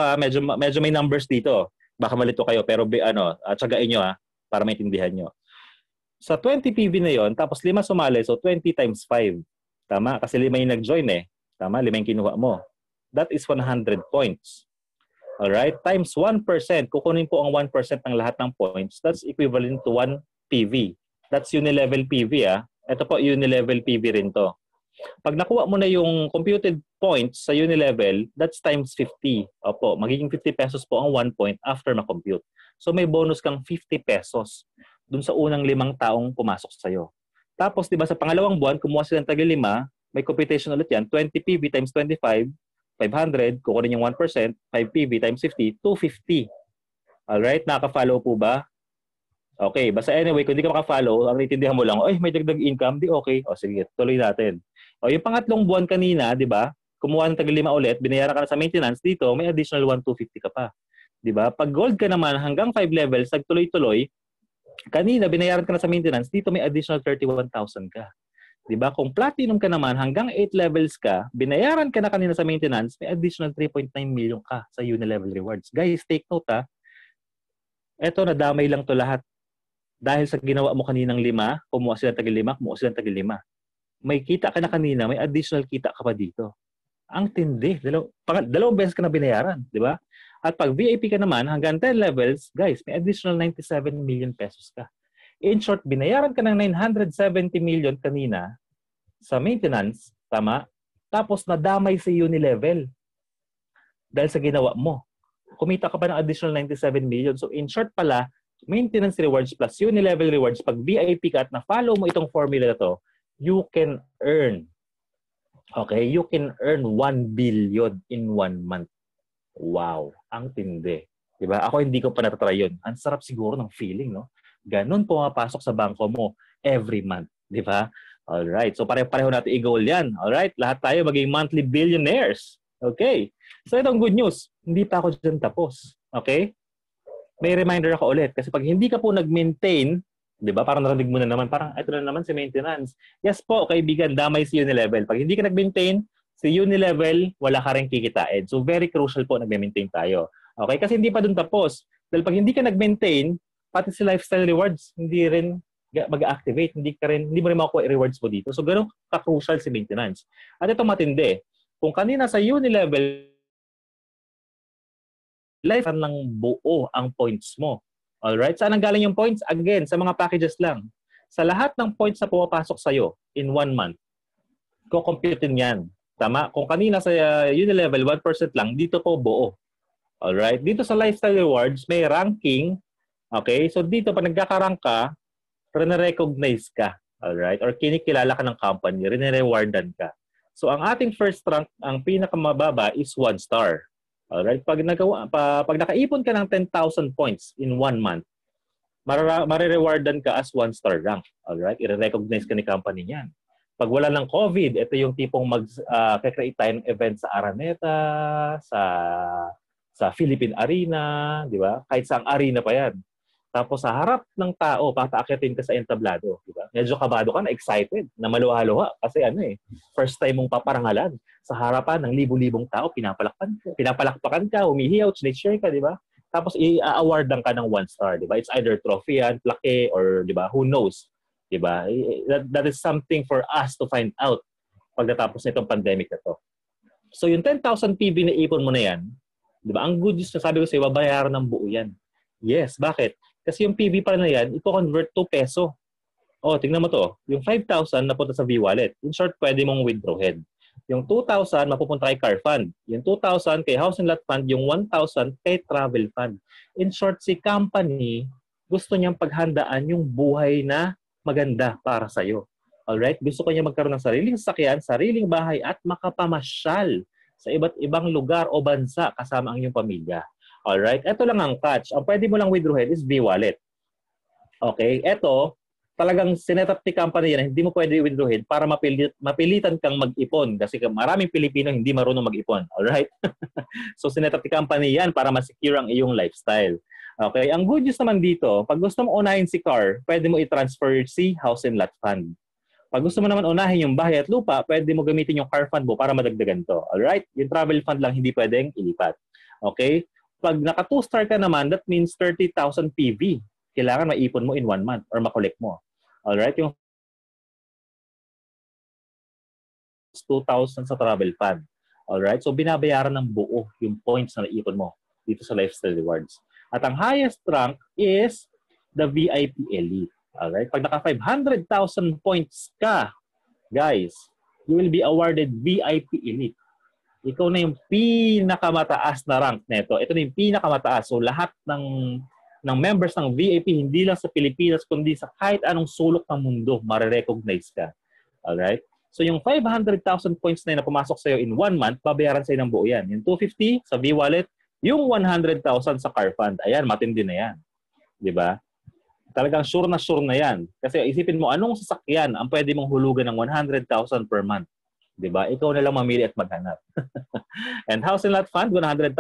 medyo may numbers dito. Baka malito kayo, pero tsagain nyo para maintindihan nyo. Sa 20 PV na yon, tapos 5 sumali, so 20 times 5. Tama? Kasi 5 yung nag-join Tama? 5 yung kinuha mo. That is 100 points. Alright? Times 1%. Kukunin po ang 1% ng lahat ng points. That's equivalent to 1 PV. That's Unilevel PV. Ito po, Unilevel PV rin to. Pag nakuha mo na yung computed points sa Unilevel, that's times 50. Opo, magiging 50 pesos po ang 1 point after ma-compute. So may bonus kang 50 pesos dun sa unang 5 taong pumasok sa'yo. Tapos, di ba, sa pangalawang buwan, kumuha sila ng tagi-5, may computation ulit yan, 20 PV times 25, 500, kukunin yung 1%, 5 PV times 50, 250. Alright, nakaka-follow po ba? Okay, basta anyway, kung hindi ka maka-follow, ang naiintindihan mo lang, may dagdag income, di okay. O sige, tuloy natin. O yung pangatlong buwan kanina, di ba, kumuha ng tagi-5 ulit, binayaran ka na sa maintenance, dito may additional 1,250 ka pa. Di ba? Pag gold ka naman, hanggang 5 levels, nagtuloy-tuloy, kanina binayaran ka na sa maintenance, dito may additional 31,000 ka. 'Di ba? Kung platinum ka naman, hanggang 8 levels ka, binayaran ka na kanina sa maintenance, may additional 3.9 million ka sa Unilevel rewards. Guys, take note Ito, nadamay lang to lahat. Dahil sa ginawa mo kaninang 5, kumuha sila tagi-5, kumuha sila tagi-5. May kita ka na kanina, may additional kita ka pa dito. Ang tindi. Dalawang beses ka na binayaran, 'di ba? At pag VIP ka naman, hanggang 10 levels, guys, may additional 97 million pesos ka. In short, binayaran ka ng 970 million kanina sa maintenance, tama? Tapos nadamay sa Unilevel dahil sa ginawa mo. Kumita ka pa ng additional 97 million. So in short pala, maintenance rewards plus Unilevel rewards, pag VIP ka at na-follow mo itong formula na to, you can earn, okay, you can earn 1 billion in 1 month. Wow, ang tindi. Diba? Ako hindi ko pa natatry yun. Ang sarap siguro ng feeling, no? Ganun pumapasok sa bangko mo every month. Diba? Alright, so pare-pareho natin i-goal yan. Alright, lahat tayo maging monthly billionaires. Okay, so itong good news, hindi pa ako dyan tapos. Okay? May reminder ako ulit. Kasi pag hindi ka po nag-maintain, di ba, parang narinig mo na naman, parang ito na naman si maintenance. Yes po, kaibigan, damay si Unilevel. Pag hindi ka nag-maintain, si Unilevel, wala ka rin kikitain. So very crucial po nag-maintain tayo. Okay? Kasi hindi pa dun tapos. Dahil pag hindi ka nag-maintain, pati si lifestyle rewards, hindi rin mag-activate. Hindi mo rin makukuha rewards mo dito. So ganun ka-crucial si maintenance. At ito matindi. Kung kanina sa Unilevel, life lang buo ang points mo. Alright? Saan ang galing yung points? Again, sa mga packages lang. Sa lahat ng points na pumapasok sa'yo in 1 month, kukomputin yan. Tama? Kung kanina sa Unilevel, 1% lang, dito po buo. Alright? Dito sa Lifestyle Rewards, may ranking. Okay? So dito, pag nagkakarank ka, recognize ka. Alright? Or kinikilala ka ng company, rene-rewardan ka. So ang ating first rank, ang pinakamababa is 1 star. Alright? Pag nakaipon ka ng 10,000 points in 1 month, marirewardan ka as 1 star rank. Alright? I-recognize ka ni company niyan. Pag wala ng COVID, ito yung tipong mag-create tayo ng event sa Araneta, sa Philippine Arena, di ba? Kahit saang arena pa yan. Tapos sa harap ng tao, pataakitin ka sa entablado. Di ba? Medyo kabado ka na, excited, na maluha-luha. Kasi first time mong paparangalan sa harapan ng libu-libong tao, pinapalakpakan ka, umihiyaw, snitcher ka, di ba? Tapos i-awardan ka ng 1 star, di ba? It's either trophy yan, plaque, or di ba, who knows? Di ba? That is something for us to find out pag natapos nitong pandemic na to. So yung 10,000 PB na ipon mo na yan, di ba? Ang good news na sabi ko sa'yo, babayaran ng buo yan. Yes, bakit? Kasi yung PB pa na yan, ipo-convert to peso. O, tingnan mo to. Yung 5,000 napunta sa V-Wallet. In short, pwede mong withdrawin. Yung 2,000 mapupunta kay Car Fund. Yung 2,000 kay House and Lot Fund. Yung 1,000 kay Travel Fund. In short, si company gusto niyang paghandaan yung buhay na maganda para sa'yo. Alright? Gusto ko niya magkaroon ng sariling sasakyan, sariling bahay, at makapamasyal sa iba't ibang lugar o bansa kasama ang iyong pamilya. Alright? Ito lang ang catch. Ang pwede mo lang withdrawin is V-Wallet. Okay? Ito, talagang sinetap ni company yan, hindi mo pwede i-withdrawin para mapilitan kang mag-ipon. Kasi maraming Pilipino hindi marunong mag-ipon. Alright? So, sinetap ni company yan para ma-secure ang iyong lifestyle. Okay? Ang good news naman dito, pag gusto mo unahin si car, pwede mo i-transfer si House and Lot Fund. Pag gusto mo naman unahin yung bahay at lupa, pwede mo gamitin yung car fund mo para madagdagan to. Alright? Yung travel fund lang hindi pwedeng ilipat. Okay? Pag naka 2-star ka naman, that means 30,000 PV. Kailangan maipon mo in 1 month or makolek mo. Alright? Yung 2,000 sa travel fund. Alright? So, binabayaran ng buo yung points na naipon mo dito sa Lifestyle Rewards. At ang highest rank is the VIP Elite. Alright? Pag naka 500,000 points ka, guys, you will be awarded VIP Elite. Ikaw na yung pinakamataas na rank nito. Ito na yung pinakamataas. So lahat ng members ng VIP, hindi lang sa Pilipinas, kundi sa kahit anong sulok ng mundo, marirecognize ka. Alright? So yung 500,000 points na yun na pumasok sa'yo in 1 month, babayaran sa'yo ng buo yan. Yung 250 sa V-Wallet, yung 100,000 sa Car Fund. Ayan, matindi na yan. Diba? Talagang sure na yan. Kasi isipin mo, anong sasakyan ang pwede mong hulugan ng 100,000 per month? Diba? Ikaw na lang mamili at maghanap. And House and Lot Fund, 100,000.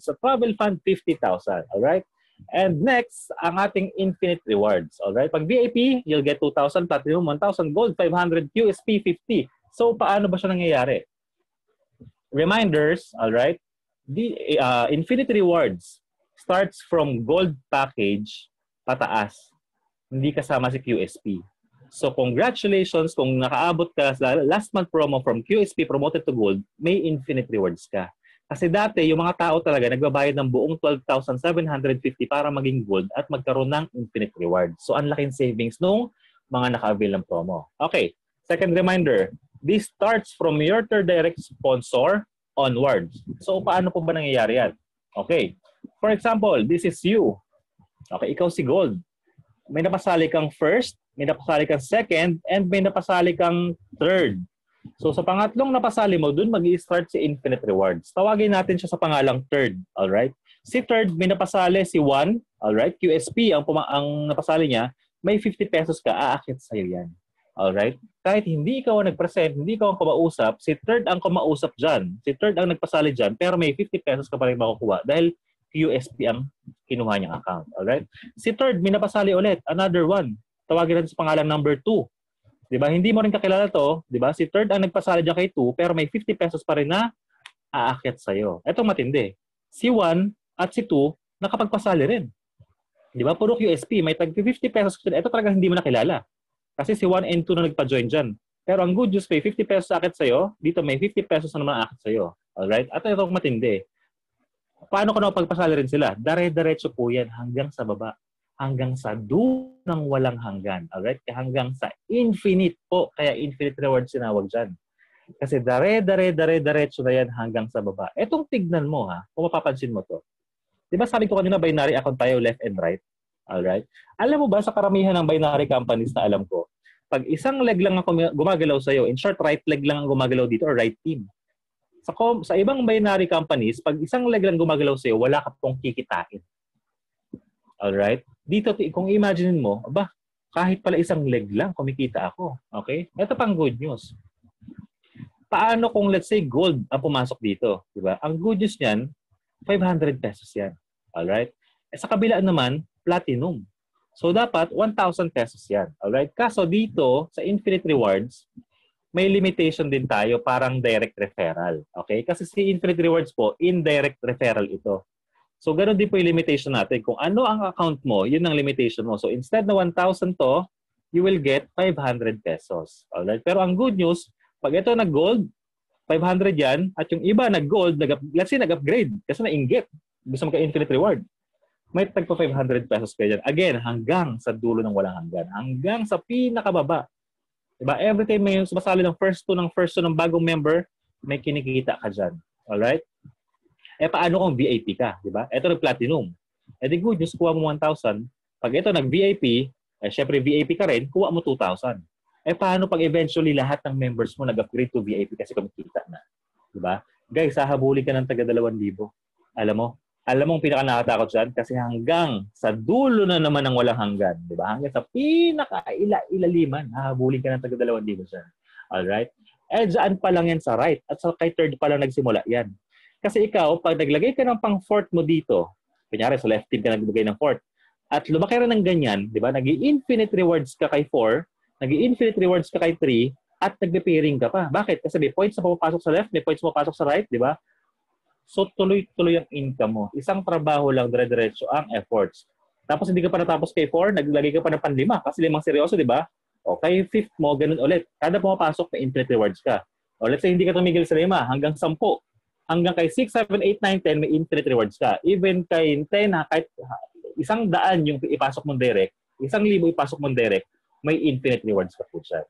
Sa Travel Fund, 50,000. Alright? And next, ang ating Infinite Rewards. Alright? Pag VIP, you'll get 2,000 Platinum, 1,000 Gold, 500 QSP, 50. So, paano ba siya nangyayari? Reminders, alright? The Infinite Rewards starts from Gold package pataas. Hindi kasama si QSP. So, congratulations kung nakaabot ka sa last month promo from QSP promoted to Gold, may Infinite Rewards ka. Kasi dati, yung mga tao talaga nagbabayad ng buong 12,750 para maging Gold at magkaroon ng Infinite Rewards. So, ang laking savings nung mga naka-avail ng promo. Okay, second reminder, this starts from your third direct sponsor onwards. So, paano po ba nangyayari yan? Okay, for example, this is you. Okay, ikaw si Gold. may napasali kang first, may napasali kang second, and may napasali kang third. So sa pangatlong napasali mo, dun mag-i-start si Infinite Rewards. Tawagin natin siya sa pangalang third. Alright? Si third, may napasali si 1. Alright? QSP, ang napasali niya, may 50 pesos ka, aakit sa'yo yan. Alright? Kahit hindi ikaw ang nag-present, hindi ikaw ang kumausap, si third ang kumausap dyan. Si third ang nagpasali dyan, pero may 50 pesos ka pa rin makukuha dahil QSP ang kinuha niyang account. Alright? Si third, may napasali ulit. Another one. Tawagin natin sa pangalang number 2. Diba? Hindi mo rin kakilala to. Diba? Si third ang nagpasali dyan kay 2, pero may 50 pesos pa rin na aakyat sa'yo. Ito matindi. Si 1 at si 2, nakapagpasali rin. Diba? Puro QSP. May tag 50 pesos. Ito talagang hindi mo nakilala. Kasi si 1 and 2 na nagpa-join dyan. Pero ang good news, may 50 pesos aakyat sa'yo. Dito may 50 pesos na naman aakyat sa'yo. Alright? At ito matindi. Paano ko nakapagpasali rin sila? Dire-diretso po yan hanggang sa baba. Hanggang sa dulo ng walang hanggan. Alright? Hanggang sa infinite po. Kaya infinite reward sinawag dyan. Kasi diretso na yan hanggang sa baba. Etong tignan mo ha, kung mapapansin mo to. Diba sabi ko kanina binary account tayo left and right? Alright? Alam mo ba sa karamihan ng binary companies na alam ko, pag isang leg lang ang gumagalaw sa'yo, in short, right leg lang ang gumagalaw dito or right team. Sa ibang binary companies, pag isang leg lang gumagalaw sa'yo, wala ka pong kikitain. Alright? Dito, kung imagine mo, aba, kahit pala isang leg lang, kumikita ako. Okay? Ito pang good news. Paano kung let's say gold ang pumasok dito? Diba? Ang good news niyan, 500 pesos yan. Alright? Sa kabila naman, platinum. So dapat 1,000 pesos yan. Alright? Kaso dito, sa Infinite Rewards, may limitation din tayo, parang direct referral. Okay? Kasi si Infinite Rewards po, indirect referral ito. So, ganoon din po yung limitation natin. Kung ano ang account mo, yun ang limitation mo. So, instead na 1,000 to, you will get 500 pesos. Alright? Pero ang good news, pag ito nag-gold, 500 yan, at yung iba nag-gold, let's say nag-upgrade, kasi na-inggit, gusto magka-infinite reward, may tagpo 500 pesos kayo dyan. Again, hanggang sa dulo ng walang hanggan. Hanggang sa pinakababa. Diba? Every time may sumasali ng first two ng bagong member, may kinikita ka dyan. Alright? Paano kung VIP ka? Diba? Ito nag-platinum. The good news, kuha mo 1,000. Pag ito nag-VIP, syempre VIP ka rin, kuha mo 2,000. Paano pag eventually lahat ng members mo nag-upgrade to VIP kasi kumikita na? Diba? Guys, hahabulin ka ng taga 2,000. Alam mo ang pinaka-nakatakot dyan? Kasi hanggang sa dulo na naman ng walang hanggan. Diba? Hanggang sa pinaka-ilaliman, hahabulin ka ng taga 2,000 dyan. Alright? Dyan pa lang yan sa right. At sa kay third pa lang nagsimula yan. Kasi ikaw, pag naglagay ka ng pang-fourth mo dito, kunyari sa left team ka naglagay ng fourth, at lumaki rin ng ganyan, di ba? Nag-i-infinite rewards ka kay 4, nag-i-infinite rewards ka kay 3, at nagbe-pairing ka pa. Bakit? Kasi may points na pumapasok sa left, may points na pumapasok sa right, di ba? So, tuloy-tuloy ang income mo. Isang trabaho lang, dire-diretso ang efforts. Tapos, hindi ka pa natapos kay 4, naglagay ka pa ng pan-5, kasi 5 seryoso, di ba? O, kay 5th mo, ganun ulit. Kada pumapasok, may infinite rewards ka. O, let's say, hindi ka tumigil sa 5, hanggang 10. Hanggang kay 6, 7, 8, 9, 10, may infinite rewards ka. Even kay 10, kahit 100 yung ipasok mong direct, 1,000 ipasok mong direct, may infinite rewards ka po siya.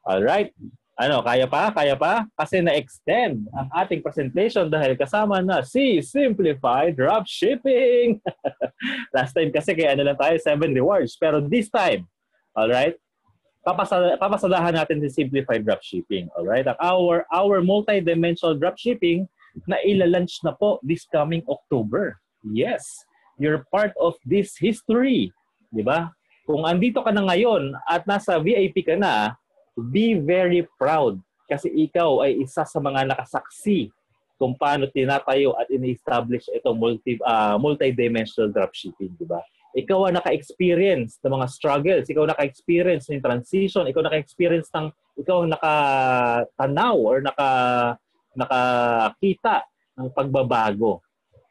Alright? Ano, kaya pa? Kaya pa? Kasi na-extend ang ating presentation dahil kasama na si Simplified Dropshipping. Last time kasi kaya lang tayo 7 rewards. Pero this time, alright? Papasadahan natin si Simplified Dropshipping. Alright? Our multi-dimensional dropshipping na ilalunch na po this coming October. Yes, you're part of this history. Diba? Kung andito ka na ngayon at nasa VIP ka na, be very proud kasi ikaw ay isa sa mga nakasaksi kung paano tinatayo at in-establish itong multi-dimensional dropshipping. Diba? Ikaw ang naka-experience ng mga struggles, ikaw ang naka-experience ng transition, ikaw ang naka-experience ikaw ang nakatanaw or nakakita ng pagbabago,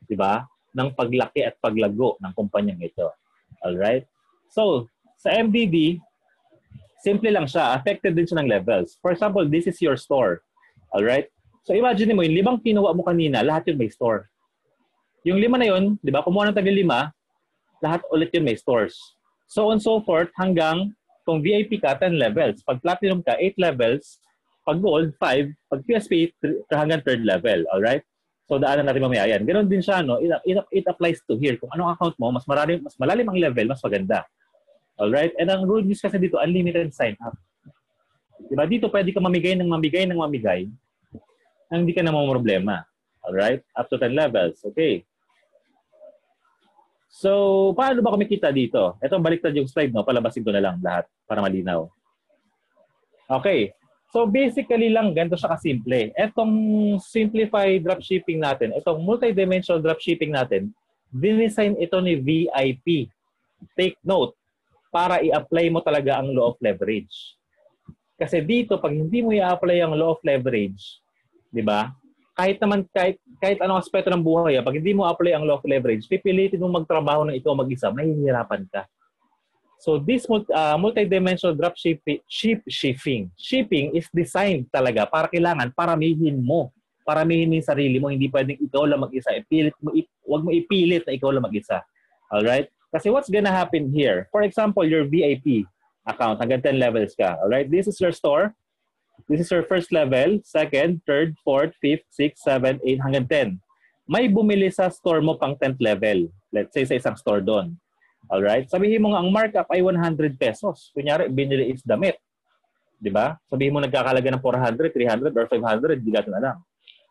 di ba? Ng paglaki at paglago ng kumpanyang ito. Alright? So, sa MDD, simple lang siya. Affected din siya ng levels. For example, this is your store. Alright? So, imagine mo, yung 5 kinuha mo kanina, lahat yun may store. Yung 5 na yun, di ba? Kumuha ng tagi 5, lahat ulit yun may stores. So on so forth, hanggang kung VIP ka, 10 levels. Pag platinum ka, 8 levels. Pag gold, 5. Pag PSP, hanggang 3rd level. Alright? So, daanan natin mamaya yan. Ganon din siya, no? It applies to here. Kung anong account mo, mas malalim ang level, mas maganda. Alright? And ang good news kasi dito, unlimited sign-up. Diba? Dito pwede ka mamigay ng mamigay nang hindi ka na problema. Alright? Up to 10 levels. Okay. So, paano ba kumikita dito? Ito, baliktad yung slide, no? Palabasin ko na lang lahat para malinaw. Okay. So, basically lang, ganito siya kasimple. Itong simplified dropshipping natin, itong multi-dimensional dropshipping natin, dinesign ito ni VIP. Take note, para i-apply mo talaga ang law of leverage. Kasi dito, pag hindi mo i-apply ang law of leverage, di ba? Kahit anong aspeto ng buhay, pag hindi mo apply ang law of leverage, pipilitin mo magtrabaho ng ikaw mag-isa, mahihirapan ka. So this multi-dimensional shipping is designed talaga para kailangan paramihin mo yung sarili mo, hindi pwedeng ikaw lang mag-isa. Huwag mo ipilit na ikaw lang mag-isa. Alright? Kasi what's gonna happen here? For example, your VIP account, hanggang 10 levels ka. Alright? This is your store. This is your first level, second, third, fourth, fifth, sixth, seventh, 8, hanggang 10. May bumili sa store mo pang 10th level. Let's say sa isang store doon. Alright? Sabihin mo nga, ang markup ay 100 pesos. Kunyari, binili is damit. Diba? Sabihin mo nagkakalaga ng 400, 300, or 500, di natin alam.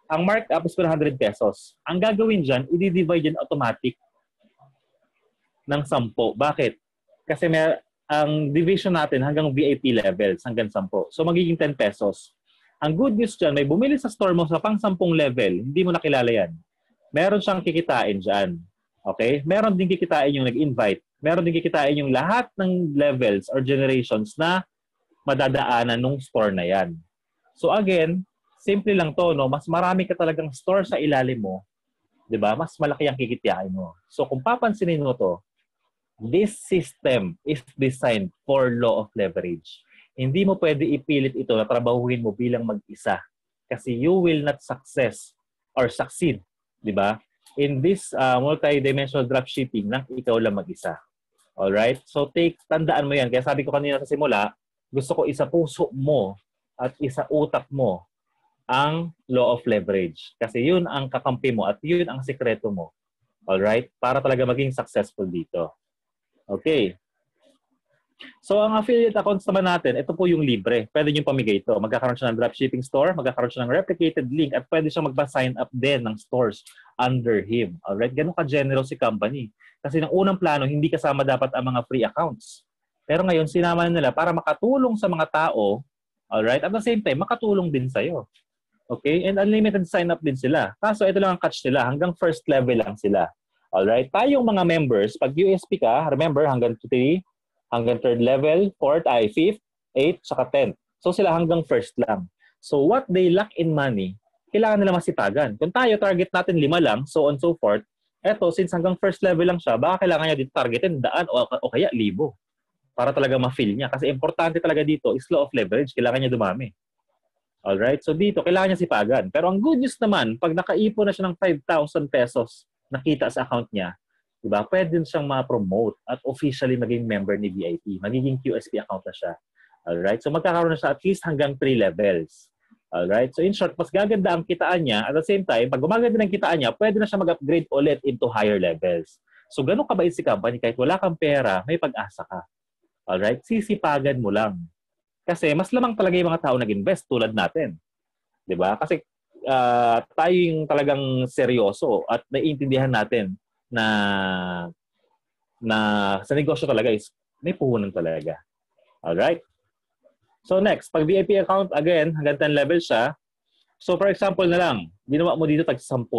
Ang markup is 100 pesos. Ang gagawin dyan, i-divide yan automatic ng 10. Bakit? Kasi ang division natin hanggang VIP levels, hanggang 10. So, magiging 10 pesos. Ang good news dyan, may bumili sa store mo sa pang 10 level, hindi mo nakilala yan. Meron siyang kikitain dyan. Okay? Meron din kikitain yung nag-invite. Meron din kikitain yung lahat ng levels or generations na madadaanan ng store na yan. So, again, simple lang to, no? Mas marami ka talagang store sa ilalim mo, di ba? Mas malaki ang kikitain mo. So, kung papansinin mo to, this system is designed for law of leverage. Hindi mo pwede ipilit ito na trabahuhin mo bilang mag-isa. Kasi you will not succeed, di ba? In this multi-dimensional dropshipping na ikaw lang mag-isa. Alright? So tandaan mo yan. Kaya sabi ko kanina sa simula, gusto ko isa puso mo at isa utak mo ang law of leverage. Kasi yun ang kakampi mo at yun ang sikreto mo. Alright? Para talaga maging successful dito. Okay. So, ang affiliate accounts naman natin, ito po yung libre. Pwede nyo pamigay ito. Magkakaroon siya ng dropshipping store, magkakaroon siya ng replicated link, at pwede siya magpa-sign up din ng stores under him. Alright? Ganun ka-generous si company. Kasi ng unang plano, hindi kasama dapat ang mga free accounts. Pero ngayon, sinama nila para makatulong sa mga tao, alright? At the same time, makatulong din sa'yo. Okay? And unlimited sign up din sila. Kaso, ito lang ang catch nila. Hanggang first level lang sila. Alright? Tayong mga members, pag USP ka, remember, hanggang 3, hanggang 3rd level, 4th, 5th, 8th, saka 10th. So sila hanggang first lang. So what they lack in money, kailangan nila masipagan. Kung tayo, target natin 5 lang, so on so forth, eto, since hanggang first level lang siya, baka kailangan niya dito targetin 100 o kaya 1,000 para talaga ma-fill niya. Kasi importante talaga dito is law of leverage. Kailangan niya dumami. Alright? So dito, kailangan niya sipagan. Pero ang good news naman, pag nakaipon na siya ng 5,000 pesos nakita sa account niya, diba? Pwede din siyang ma-promote at officially maging member ni VIP. Magiging QSP account na siya. Alright? So magkakaroon na siya at least hanggang 3 levels. Alright? So in short, mas gaganda ang kitaan niya. At the same time, pag gumaganda ng kitaan niya, pwede na siya mag-upgrade ulit into higher levels. So ganun kabait si company, kahit wala kang pera, may pag-asa ka. Alright? Sisipagan mo lang. Kasi mas lamang talaga yung mga tao nag-invest tulad natin. Diba? Kasi tayo yung talagang seryoso at naiintindihan natin na sa negosyo talaga is may puhunan talaga. Alright? So next, pag VIP account, again, hanggang 10 level siya. So for example na lang, ginawa mo dito tag-10.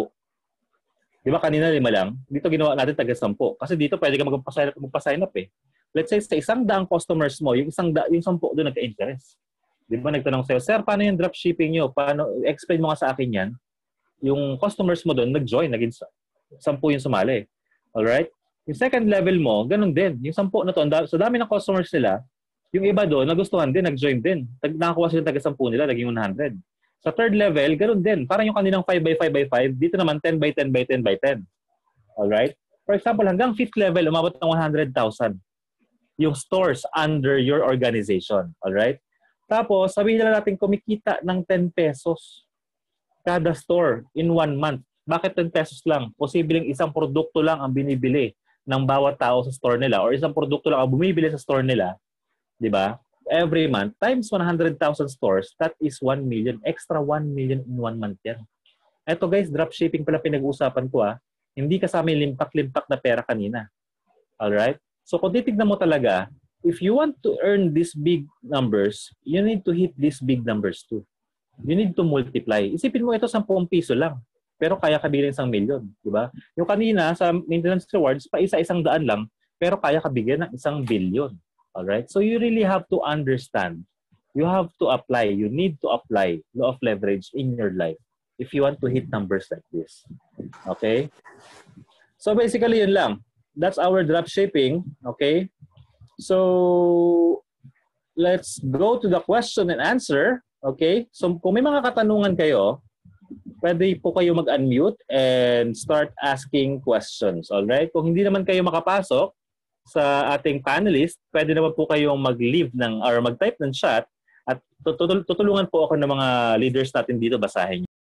Di ba kanina 5 lang? Dito ginawa natin tag-10. Kasi dito pwede ka magpa-sign up eh. Let's say sa 100 customers mo, yung 10 doon nagka-interest. Di ba nagtanong sa'yo, sir, paano yung dropshipping nyo? Explain mo nga sa akin yan. Yung customers mo doon, nag-join, naging 10 yung sumali. Alright? Yung second level mo, ganun din. Yung 10 na to, so dami ng customers nila, yung iba doon, nagustuhan din, nag-join din. Nakakuha sila taga 10 nila, naging 100. Sa third level, ganun din. Parang yung kaninang 5x5x5, dito naman 10x10x10x10. Alright? For example, hanggang 5th level, umabot ng 100,000 yung stores under your organization. Alright? Tapos, sabihin na natin kumikita ng 10 pesos kada store in 1 month. Bakit 10 pesos lang? Posibleng isang produkto lang ang binibili ng bawat tao sa store nila or isang produkto lang ang bumibili sa store nila, di ba? Every month, times 100,000 stores, that is 1 million. Extra 1 million in 1 month yan. Eto guys, dropshipping pala pinag-uusapan ko Hindi kasama yung limpak-limpak na pera kanina. Alright? So kung titignan mo talaga, if you want to earn these big numbers, you need to hit these big numbers too. You need to multiply. Isipin mo ito 10 piso lang. Pero kaya kabilhin 1 milyon. Diba? Yung kanina sa maintenance rewards, pa isa-100 lang, pero kaya kabigyan ng 1 billion. Alright? So you really have to understand. You have to apply. You need to apply law of leverage in your life if you want to hit numbers like this. Okay? So basically, yun lang. That's our dropshipping. Okay? So, let's go to the question and answer. Okay? So, kung may mga katanungan kayo, pwede po kayo mag-unmute and start asking questions. Alright? Kung hindi naman kayo makapasok sa ating panelist, pwede naman po kayong mag-leave or mag-type ng chat at tutulungan po ako ng mga leaders natin dito basahin.